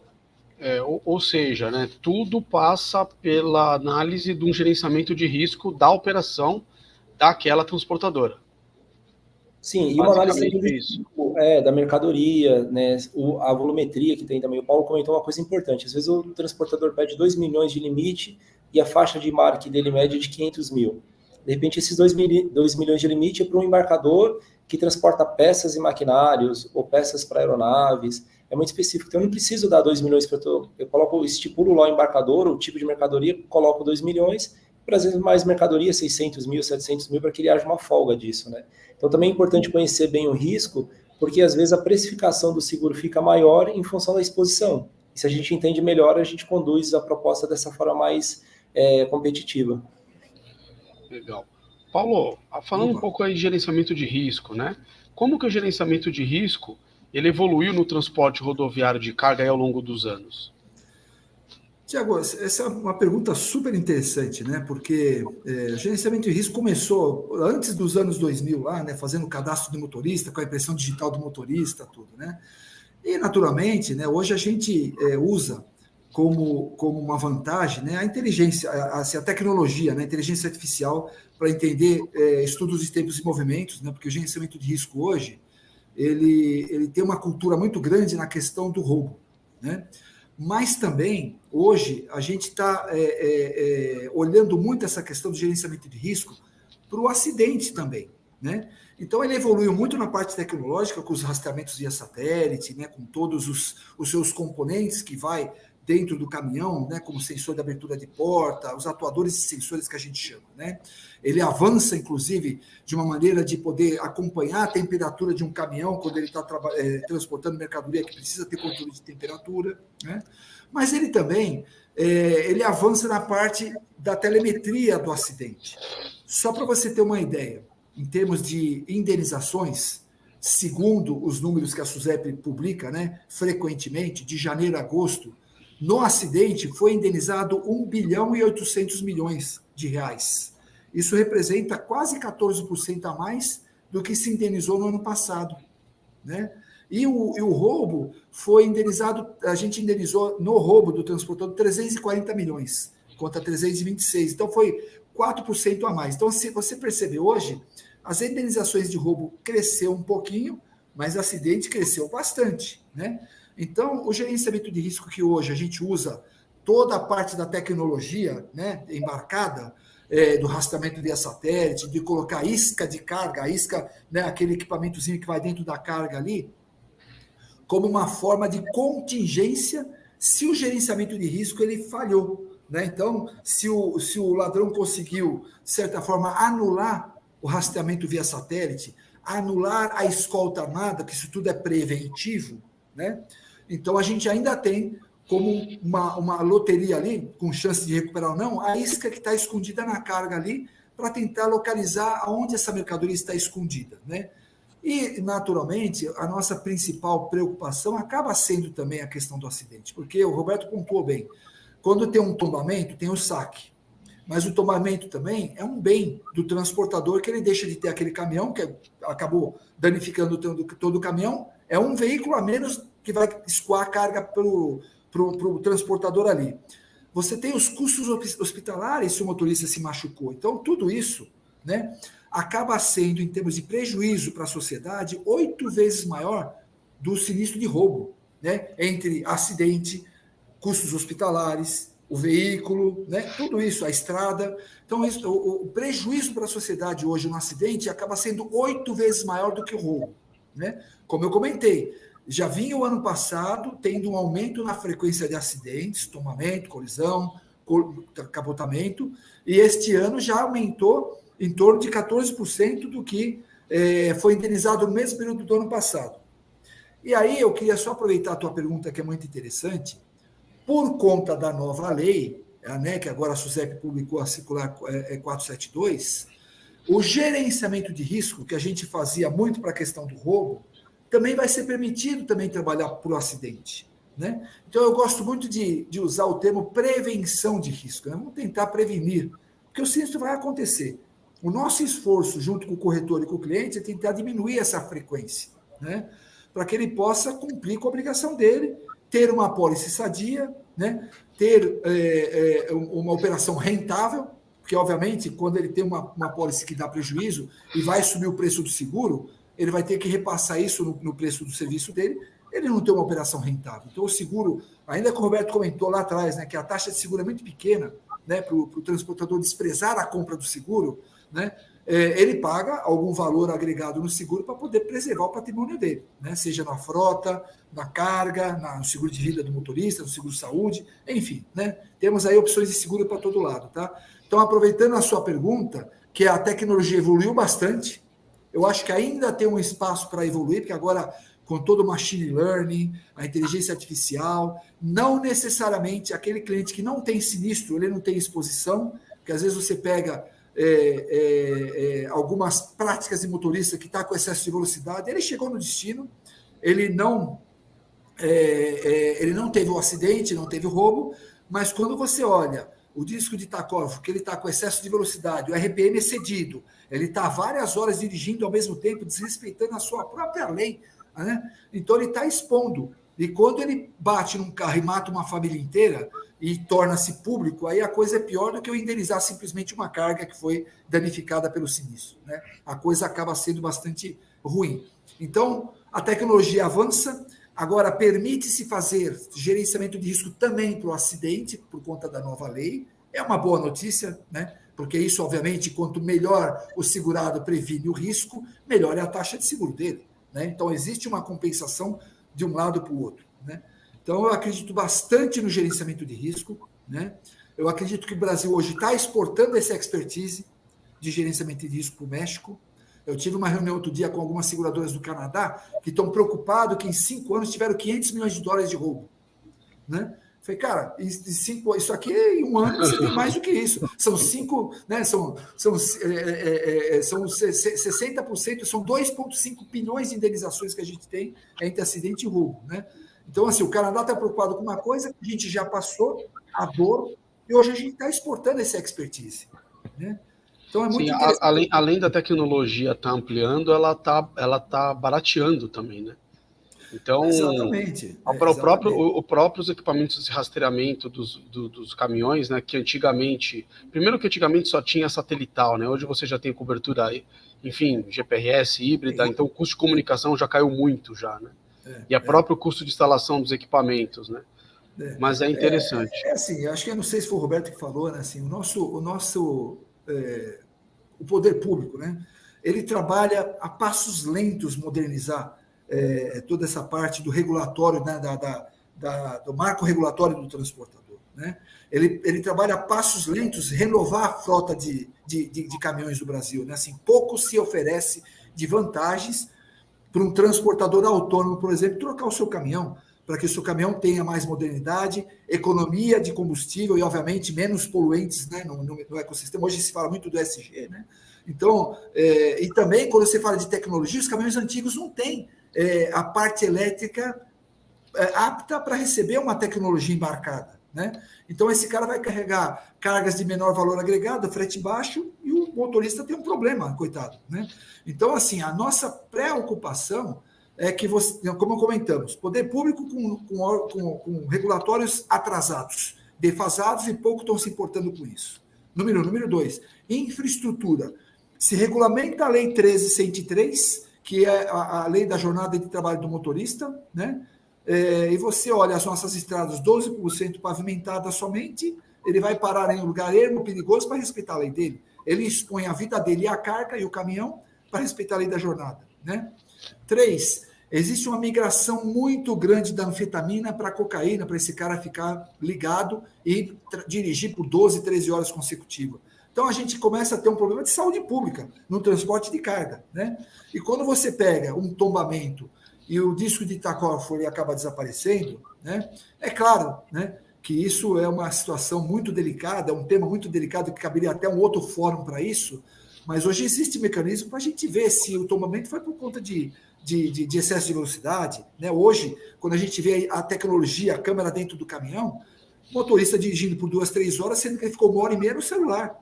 Ou seja, né, tudo passa pela análise de um gerenciamento de risco da operação daquela transportadora. Sim, e uma análise da mercadoria, né, a volumetria que tem também. O Paulo comentou uma coisa importante. Às vezes o transportador pede 2 milhões de limite e a faixa de marque dele média é de 500 mil. De repente, esses 2 milhões de limite é para um embarcador que transporta peças e maquinários ou peças para aeronaves. É muito específico. Então, eu não preciso dar 2 milhões para eu estipulo lá o embarcador, o tipo de mercadoria, coloco 2 milhões, para às vezes mais mercadoria, 600 mil, 700 mil, para que ele haja uma folga disso, né? Então, também é importante conhecer bem o risco, porque às vezes a precificação do seguro fica maior em função da exposição. E se a gente entende melhor, a gente conduz a proposta dessa forma mais competitiva. Legal. Paulo, falando um pouco aí de gerenciamento de risco, né? Como que o gerenciamento de risco ele evoluiu no transporte rodoviário de carga aí ao longo dos anos? Tiago, essa é uma pergunta super interessante, né? Porque o gerenciamento de risco começou antes dos anos 2000, lá, né? Fazendo o cadastro do motorista, com a impressão digital do motorista, tudo, né? E, naturalmente, né, hoje a gente usa como uma vantagem, né, a inteligência, a tecnologia, né, a inteligência artificial, para entender estudos de tempos e movimentos, né, porque o gerenciamento de risco hoje ele tem uma cultura muito grande na questão do roubo, né? Mas também, hoje, a gente está olhando muito essa questão do gerenciamento de risco para o acidente também, né? Então, ele evoluiu muito na parte tecnológica, com os rastreamentos via satélite, né, com todos os seus componentes que vai dentro do caminhão, né, como sensor de abertura de porta, os atuadores e sensores que a gente chama, né? Ele avança, inclusive, de uma maneira de poder acompanhar a temperatura de um caminhão quando ele está transportando mercadoria que precisa ter controle de temperatura, né? Mas ele também ele avança na parte da telemetria do acidente. Só para você ter uma ideia, em termos de indenizações, segundo os números que a SUSEP publica, né, frequentemente, de janeiro a agosto, no acidente foi indenizado 1 bilhão e 800 milhões de reais. Isso representa quase 14% a mais do que se indenizou no ano passado, né? E o roubo foi indenizado, a gente indenizou no roubo do transportador 340 milhões, contra 326. Então foi 4% a mais. Então, se você perceber hoje, as indenizações de roubo cresceu um pouquinho, mas o acidente cresceu bastante, né? Então, o gerenciamento de risco que hoje a gente usa toda a parte da tecnologia, né, embarcada, do rastreamento via satélite, de colocar isca de carga, a isca, né, aquele equipamentozinho que vai dentro da carga ali, como uma forma de contingência se o gerenciamento de risco ele falhou, né? Então, se o ladrão conseguiu, de certa forma, anular o rastreamento via satélite, anular a escolta armada, que isso tudo é preventivo, né? Então, a gente ainda tem como uma loteria ali, com chance de recuperar ou não, a isca que está escondida na carga ali, para tentar localizar aonde essa mercadoria está escondida, né? E, naturalmente, a nossa principal preocupação acaba sendo também a questão do acidente, porque o Roberto pontuou bem, quando tem um tombamento, tem o saque, mas o tombamento também é um bem do transportador, que ele deixa de ter aquele caminhão, que acabou danificando todo o caminhão, é um veículo a menos que vai escoar a carga para o transportador ali. Você tem os custos hospitalares se o motorista se machucou. Então, tudo isso, né, acaba sendo, em termos de prejuízo para a sociedade, 8 vezes maior do sinistro de roubo, né, entre acidente, custos hospitalares, o veículo, né, tudo isso, a estrada. Então, o prejuízo para a sociedade hoje no acidente acaba sendo 8 vezes maior do que o roubo, né? Como eu comentei, já vinha o ano passado tendo um aumento na frequência de acidentes, tombamento, colisão, capotamento, e este ano já aumentou em torno de 14% do que foi indenizado no mesmo período do ano passado. E aí eu queria só aproveitar a tua pergunta, que é muito interessante, por conta da nova lei, né, que agora a SUSEP publicou a circular 472, o gerenciamento de risco, que a gente fazia muito para a questão do roubo, também vai ser permitido também trabalhar por acidente, né? Então, eu gosto muito de usar o termo prevenção de risco, né? Vamos tentar prevenir, porque o sinistro vai acontecer. O nosso esforço, junto com o corretor e com o cliente, é tentar diminuir essa frequência, né? Para que ele possa cumprir com a obrigação dele, ter uma apólice sadia, né? Ter uma operação rentável, porque, obviamente, quando ele tem uma apólice que dá prejuízo e vai subir o preço do seguro, ele vai ter que repassar isso no preço do serviço dele, ele não tem uma operação rentável. Então, o seguro, ainda que o Roberto comentou lá atrás, né, que a taxa de seguro é muito pequena, né, para o transportador desprezar a compra do seguro, né, ele paga algum valor agregado no seguro para poder preservar o patrimônio dele, né, seja na frota, na carga, no seguro de vida do motorista, no seguro de saúde, enfim, né, temos aí opções de seguro para todo lado, tá? Então, aproveitando a sua pergunta, que a tecnologia evoluiu bastante, eu acho que ainda tem um espaço para evoluir, porque agora, com todo o machine learning, a inteligência artificial, não necessariamente aquele cliente que não tem sinistro, ele não tem exposição, porque às vezes você pega algumas práticas de motorista que está com excesso de velocidade, ele chegou no destino, ele não teve o acidente, não teve o roubo, mas quando você olha o disco de tacógrafo, que ele está com excesso de velocidade, o RPM excedido, ele está várias horas dirigindo ao mesmo tempo, desrespeitando a sua própria lei, né? Então ele está expondo. E quando ele bate num carro e mata uma família inteira e torna-se público, aí a coisa é pior do que eu indenizar simplesmente uma carga que foi danificada pelo sinistro, né? A coisa acaba sendo bastante ruim. Então, a tecnologia avança, agora permite-se fazer gerenciamento de risco também para o acidente, por conta da nova lei. É uma boa notícia, né? Porque isso, obviamente, quanto melhor o segurado previne o risco, melhor é a taxa de seguro dele, né? Então, existe uma compensação de um lado para o outro, né? Então, eu acredito bastante no gerenciamento de risco, né? Eu acredito que o Brasil hoje está exportando essa expertise de gerenciamento de risco para o México. Eu tive uma reunião outro dia com algumas seguradoras do Canadá que estão preocupados que em 5 anos tiveram $500 milhões de roubo, né? Falei, cara, isso aqui em 1 ano você tem mais do que isso. São 5, né? São 60%, são 2,5 bilhões de indenizações que a gente tem entre acidente e roubo, né? Então, assim, o Canadá está preocupado com uma coisa que a gente já passou, a dor, e hoje a gente está exportando essa expertise, né? Então é muito interessante. Além da tecnologia estar ampliando, ela tá barateando também, né? Então, Exatamente. Os próprios equipamentos de rastreamento dos caminhões, né, que antigamente só tinha satelital, né? Hoje você já tem cobertura, enfim, GPRS, híbrida, então o custo de comunicação já caiu muito já, né? E o próprio custo de instalação dos equipamentos, né? Mas é interessante. Assim, acho que eu não sei se foi o Roberto que falou, né? Assim, o poder público, né? Ele trabalha a passos lentos modernizar toda essa parte do regulatório, né, do marco regulatório do transportador, né? Ele trabalha a passos lentos renovar a frota de caminhões do Brasil, né? Assim, pouco se oferece de vantagens para um transportador autônomo, por exemplo, trocar o seu caminhão, para que o seu caminhão tenha mais modernidade, economia de combustível e, obviamente, menos poluentes, né, no ecossistema. Hoje se fala muito do ESG, né? Então, e também, quando você fala de tecnologia, os caminhões antigos não têm a parte elétrica apta para receber uma tecnologia embarcada, né? Então, esse cara vai carregar cargas de menor valor agregado, frete baixo, e o motorista tem um problema, coitado, né? Então, assim, a nossa preocupação é que, como comentamos, poder público com regulatórios atrasados, defasados e pouco estão se importando com isso. Número 2, infraestrutura. Se regulamenta a Lei 13.103, que é a lei da jornada de trabalho do motorista, né? E você olha as nossas estradas, 12% pavimentadas somente, ele vai parar em um lugar ermo, perigoso, para respeitar a lei dele. Ele expõe a vida dele e a carga e o caminhão para respeitar a lei da jornada, né? 3, existe uma migração muito grande da anfetamina para a cocaína, para esse cara ficar ligado e dirigir por 12, 13 horas consecutivas. Então, a gente começa a ter um problema de saúde pública no transporte de carga, né? E quando você pega um tombamento e o disco de tacófone acaba desaparecendo, né? É claro, né, que isso é uma situação muito delicada, é um tema muito delicado que caberia até um outro fórum para isso, mas hoje existe mecanismo para a gente ver se o tombamento foi por conta de excesso de velocidade, né? Hoje, quando a gente vê a tecnologia, a câmera dentro do caminhão, o motorista dirigindo por 2, 3 horas, sendo que ele ficou 1h30 no celular,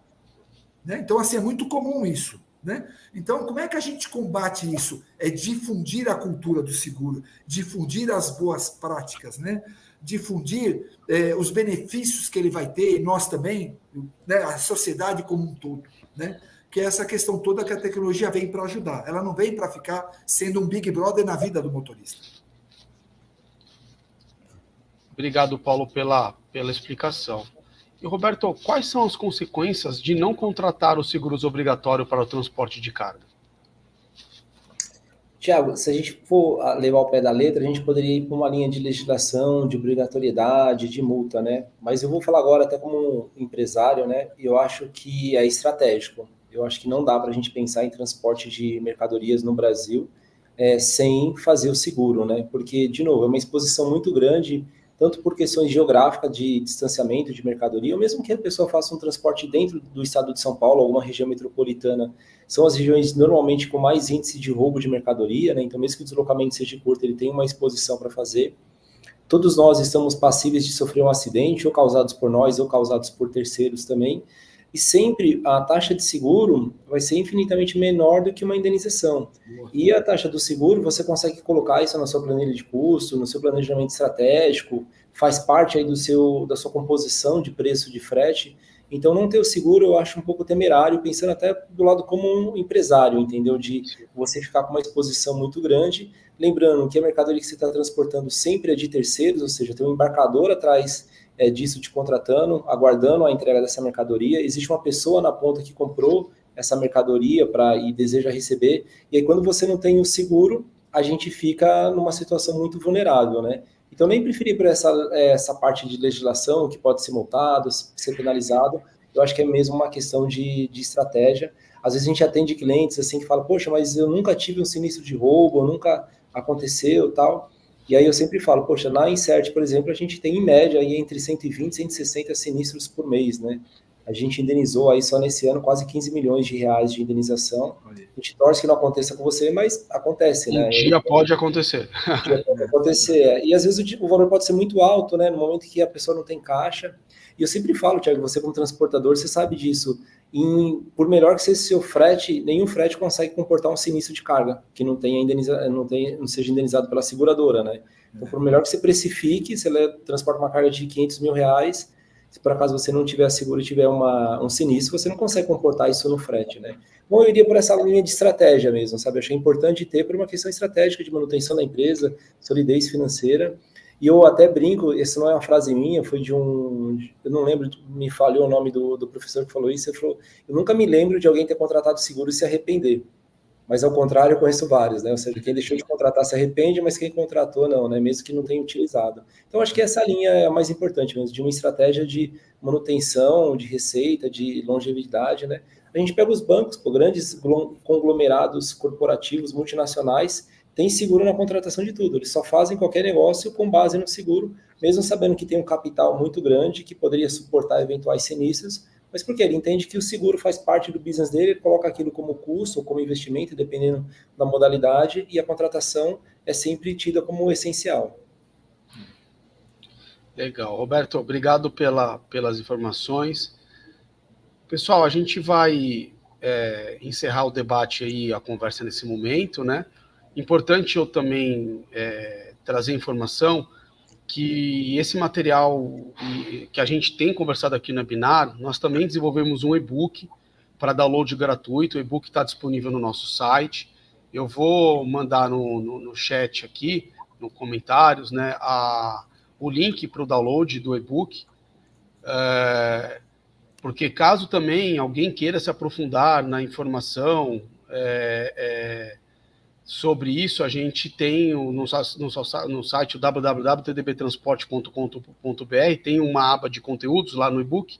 né? Então, assim, é muito comum isso, né? Então, como é que a gente combate isso? É difundir a cultura do seguro, difundir as boas práticas, né? Difundir os benefícios que ele vai ter, e nós também, né? A sociedade como um todo, né? Que é essa questão toda que a tecnologia vem para ajudar. Ela não vem para ficar sendo um Big Brother na vida do motorista. Obrigado, Paulo, pela explicação. E, Roberto, quais são as consequências de não contratar os seguros obrigatórios para o transporte de carga? Tiago, se a gente for levar ao pé da letra, a gente poderia ir para uma linha de legislação, de obrigatoriedade, de multa, né? Mas eu vou falar agora até como empresário, né? E eu acho que é estratégico. Eu acho que não dá para a gente pensar em transporte de mercadorias no Brasil sem fazer o seguro, né? Porque, de novo, é uma exposição muito grande, tanto por questões geográficas de distanciamento de mercadoria, ou mesmo que a pessoa faça um transporte dentro do estado de São Paulo, alguma região metropolitana, são as regiões normalmente com mais índice de roubo de mercadoria, né? Então, mesmo que o deslocamento seja curto, ele tem uma exposição para fazer. Todos nós estamos passíveis de sofrer um acidente, ou causados por nós, ou causados por terceiros também. e sempre a taxa de seguro vai ser infinitamente menor do que uma indenização. E a taxa do seguro, você consegue colocar isso na sua planilha de custo, no seu planejamento estratégico, faz parte aí da sua composição de preço de frete. Então, não ter o seguro eu acho um pouco temerário, pensando até do lado como um empresário, entendeu? De você ficar com uma exposição muito grande. Lembrando que a mercadoria que você está transportando sempre é de terceiros, ou seja, tem um embarcador atrás disso te contratando, aguardando a entrega dessa mercadoria. Existe uma pessoa na ponta que comprou essa mercadoria e deseja receber. E aí, quando você não tem o seguro, a gente fica numa situação muito vulnerável, né? Então, nem preferi por essa parte de legislação, que pode ser multado, ser penalizado. Eu acho que é mesmo uma questão de estratégia. Às vezes a gente atende clientes assim que falam, poxa, mas eu nunca tive um sinistro de roubo, nunca aconteceu tal. E aí eu sempre falo, poxa, na Insert, por exemplo, a gente tem em média aí entre 120 e 160 sinistros por mês, né? A gente indenizou aí só nesse ano quase 15 milhões de reais de indenização. A gente torce que não aconteça com você, mas acontece, né? Um dia pode acontecer. Um dia pode acontecer. E às vezes o valor pode ser muito alto, né? No momento que a pessoa não tem caixa. E eu sempre falo, Thiago, você como transportador, você sabe disso. Por melhor que seja o seu frete, nenhum frete consegue comportar um sinistro de carga que não seja indenizado pela seguradora, né? Então, por melhor que você precifique, você transporta uma carga de 500 mil reais, se por acaso você não tiver seguro e tiver um sinistro, você não consegue comportar isso no frete, né? Bom, eu iria por essa linha de estratégia mesmo, sabe? Eu achei importante ter por uma questão estratégica de manutenção da empresa, solidez financeira. E eu até brinco, essa não é uma frase minha, foi de eu não lembro, me falhou o nome do professor que falou isso, ele falou, eu nunca me lembro de alguém ter contratado seguro e se arrepender. Mas ao contrário, eu conheço vários, né? Ou seja, quem deixou de contratar se arrepende, mas quem contratou não, né? Mesmo que não tenha utilizado. Então, acho que essa linha é a mais importante mesmo, de uma estratégia de manutenção, de receita, de longevidade, né? A gente pega os bancos, grandes conglomerados corporativos, multinacionais, tem seguro na contratação de tudo. Eles só fazem qualquer negócio com base no seguro, mesmo sabendo que tem um capital muito grande que poderia suportar eventuais sinistros, mas porque ele entende que o seguro faz parte do business dele, ele coloca aquilo como custo ou como investimento, dependendo da modalidade, e a contratação é sempre tida como essencial. Legal. Roberto, obrigado pelas informações. Pessoal, a gente vai encerrar o debate aí, a conversa nesse momento, né? Importante eu também trazer informação que esse material que a gente tem conversado aqui na Binar, nós também desenvolvemos um e-book para download gratuito. O e-book está disponível no nosso site. Eu vou mandar no chat aqui, no comentários, né, o link para o download do e-book, porque caso também alguém queira se aprofundar na informação sobre isso, a gente tem no site www.tdbtransporte.com.br, tem uma aba de conteúdos lá no e-book,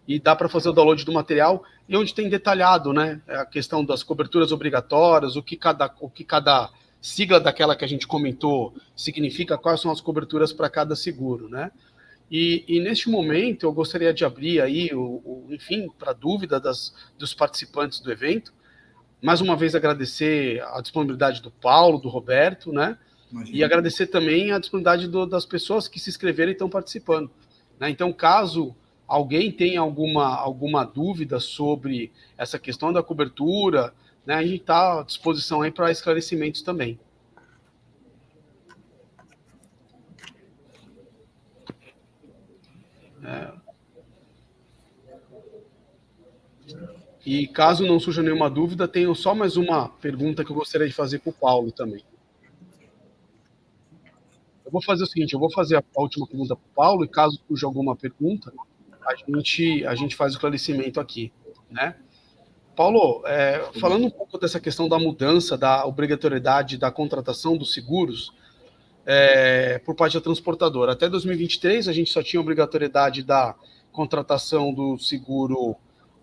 e dá para fazer o download do material, e onde tem detalhado, né, a questão das coberturas obrigatórias, o que cada sigla daquela que a gente comentou significa, quais são as coberturas para cada seguro, né? E neste momento eu gostaria de abrir aí, enfim, para dúvida dos participantes do evento. Mais uma vez agradecer a disponibilidade do Paulo, do Roberto, né? Imagina. E agradecer também a disponibilidade das pessoas que se inscreveram e estão participando, né? Então, caso alguém tenha alguma dúvida sobre essa questão da cobertura, né, a gente está à disposição aí para esclarecimentos também. E caso não surja nenhuma dúvida, tenho só mais uma pergunta que eu gostaria de fazer para o Paulo também. Eu vou fazer o seguinte, eu vou fazer a última pergunta para o Paulo, e caso surja alguma pergunta, a gente faz o esclarecimento aqui, né? Paulo, falando um pouco dessa questão da mudança, da obrigatoriedade da contratação dos seguros por parte da transportadora. Até 2023, a gente só tinha obrigatoriedade da contratação do seguro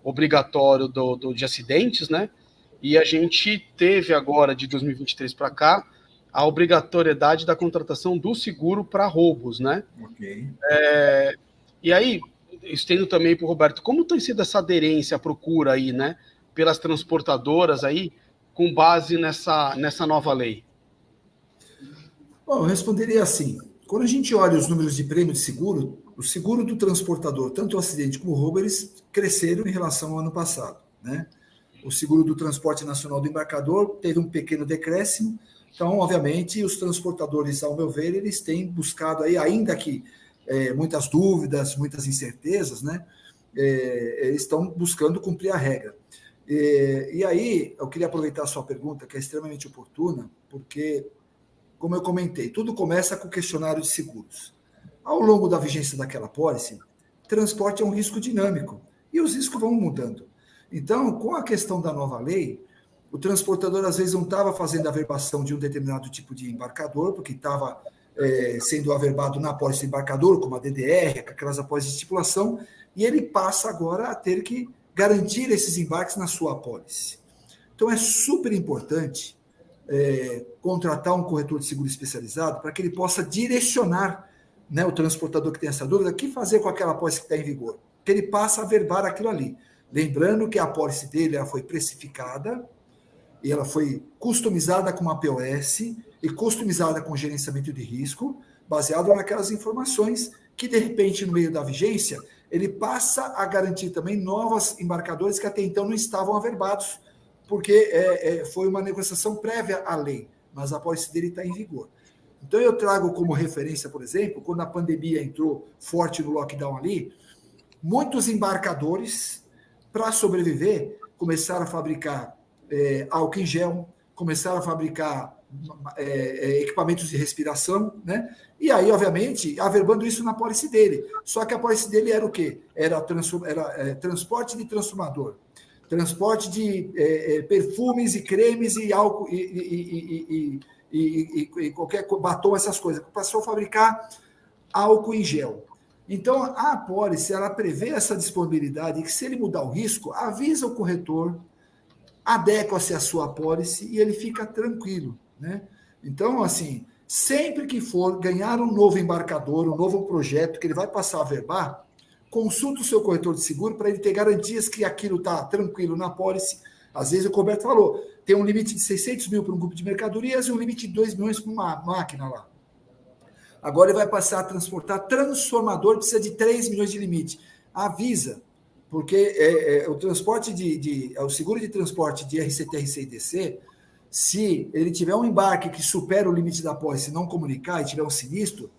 obrigatório de acidentes, né? E a gente teve agora, de 2023 para cá, a obrigatoriedade da contratação do seguro para roubos, né? Ok. E aí, estendo também para o Roberto, como tem sido essa aderência, a procura aí, né? Pelas transportadoras aí, com base nessa nova lei? Bom, eu responderia assim. Quando a gente olha os números de prêmio de seguro, o seguro do transportador, tanto o acidente como o roubo, eles cresceram em relação ao ano passado, né? O seguro do transporte nacional do embarcador teve um pequeno decréscimo, então, obviamente, os transportadores, ao meu ver, eles têm buscado aí, ainda que muitas dúvidas, muitas incertezas, né? Eles estão buscando cumprir a regra. E aí, eu queria aproveitar a sua pergunta, que é extremamente oportuna, porque, como eu comentei, tudo começa com o questionário de seguros. Ao longo da vigência daquela pólice, transporte é um risco dinâmico, e os riscos vão mudando. Então, com a questão da nova lei, o transportador, às vezes, não estava fazendo a averbação de um determinado tipo de embarcador, porque estava sendo averbado na apólice do embarcador, como a DDR, aquelas apólices de estipulação, e ele passa agora a ter que garantir esses embarques na sua apólice. Então, é super importante contratar um corretor de seguro especializado para que ele possa direcionar, né, o transportador que tem essa dúvida, o que fazer com aquela apólice que está em vigor, que ele passa a averbar aquilo ali. Lembrando que a apólice dele ela foi precificada, e ela foi customizada com uma POS e customizada com gerenciamento de risco, baseado naquelas informações que, de repente, no meio da vigência, ele passa a garantir também novos embarcadores que até então não estavam averbados, porque foi uma negociação prévia à lei, mas a apólice dele está em vigor. Então, eu trago como referência, por exemplo, quando a pandemia entrou forte no lockdown ali, muitos embarcadores, para sobreviver, começaram a fabricar álcool em gel, começaram a fabricar equipamentos de respiração, né? E aí, obviamente, averbando isso na apólice dele. Só que a apólice dele era o quê? Era transporte de transformador, transporte de perfumes e cremes e álcool e qualquer batom, essas coisas. Passou a fabricar álcool em gel. Então, a apólice, ela prevê essa disponibilidade que, se ele mudar o risco, avisa o corretor, adequa-se à sua apólice e ele fica tranquilo, né? Então, assim, sempre que for ganhar um novo embarcador, um novo projeto que ele vai passar a averbar, consulta o seu corretor de seguro para ele ter garantias que aquilo está tranquilo na apólice. Às vezes, o Roberto falou, tem um limite de 600 mil para um grupo de mercadorias e um limite de 2 milhões para uma máquina lá. Agora ele vai passar a transportar transformador, precisa de 3 milhões de limite. Avisa, porque o transporte o seguro de transporte de RCT, RC e DC, se ele tiver um embarque que supera o limite da apólice e não comunicar e tiver um sinistro,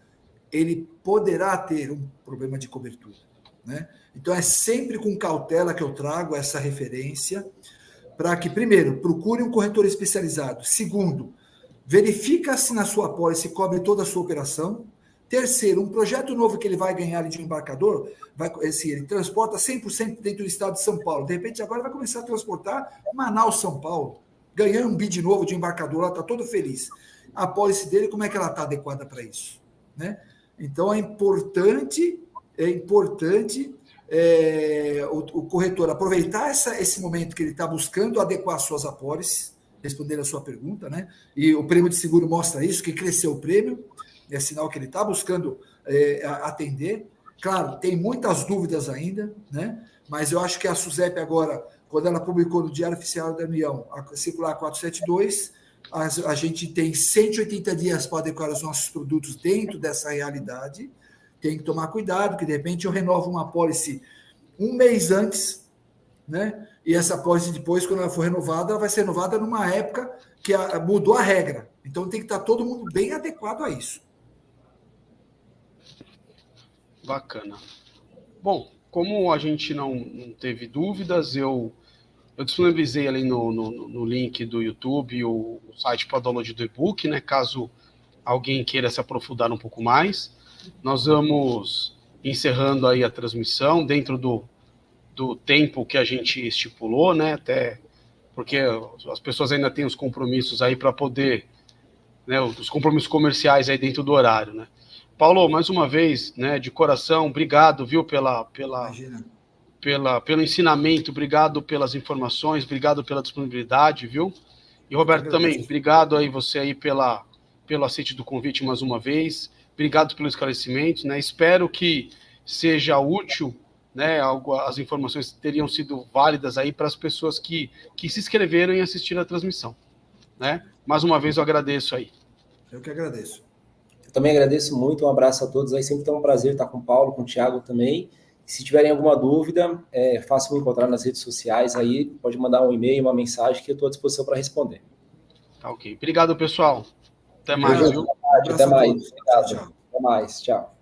ele poderá ter um problema de cobertura, né? Então, é sempre com cautela que eu trago essa referência para que, primeiro, procure um corretor especializado. Segundo, verifica se na sua apólice cobre toda a sua operação. Terceiro, um projeto novo que ele vai ganhar de um embarcador, ele transporta 100% dentro do estado de São Paulo. De repente, agora vai começar a transportar Manaus, São Paulo, ganhando um bid novo de um embarcador lá, está todo feliz. A apólice dele, como é que ela está adequada para isso, né? Então, é importante o corretor aproveitar esse momento que ele está buscando adequar suas apólices, respondendo a sua pergunta, né? E o prêmio de seguro mostra isso, que cresceu o prêmio, é sinal que ele está buscando atender. Claro, tem muitas dúvidas ainda, né? Mas eu acho que a SUSEP agora, quando ela publicou no Diário Oficial da União, a circular 472, a gente tem 180 dias para adequar os nossos produtos dentro dessa realidade. Tem que tomar cuidado, que de repente eu renovo uma apólice um mês antes, né? E essa apólice depois, quando ela for renovada, ela vai ser renovada numa época que mudou a regra. Então tem que estar todo mundo bem adequado a isso. Bacana. Bom, como a gente não teve dúvidas, eu disponibilizei ali no link do YouTube o site para download do e-book, né? Caso alguém queira se aprofundar um pouco mais. Nós vamos encerrando aí a transmissão dentro do tempo que a gente estipulou, né? Até porque as pessoas ainda têm os compromissos aí para poder, né? Os compromissos comerciais aí dentro do horário, né? Paulo, mais uma vez, né? De coração, obrigado, viu, pelo ensinamento, obrigado pelas informações, obrigado pela disponibilidade, viu? E Roberto também, obrigado aí você aí pelo aceite do convite mais uma vez. Obrigado pelo esclarecimento, né? Espero que seja útil, né? As informações teriam sido válidas aí para as pessoas que se inscreveram e assistiram a transmissão, né? Mais uma vez eu agradeço aí. Eu que agradeço. Também agradeço muito, um abraço a todos aí, sempre tem um prazer estar com o Paulo, com o Thiago também. Se tiverem alguma dúvida, é fácil me encontrar nas redes sociais aí, pode mandar um e-mail, uma mensagem que eu estou à disposição para responder. Tá ok. Obrigado, pessoal. Até mais, viu? Até mais. Obrigado. Até mais. Tchau.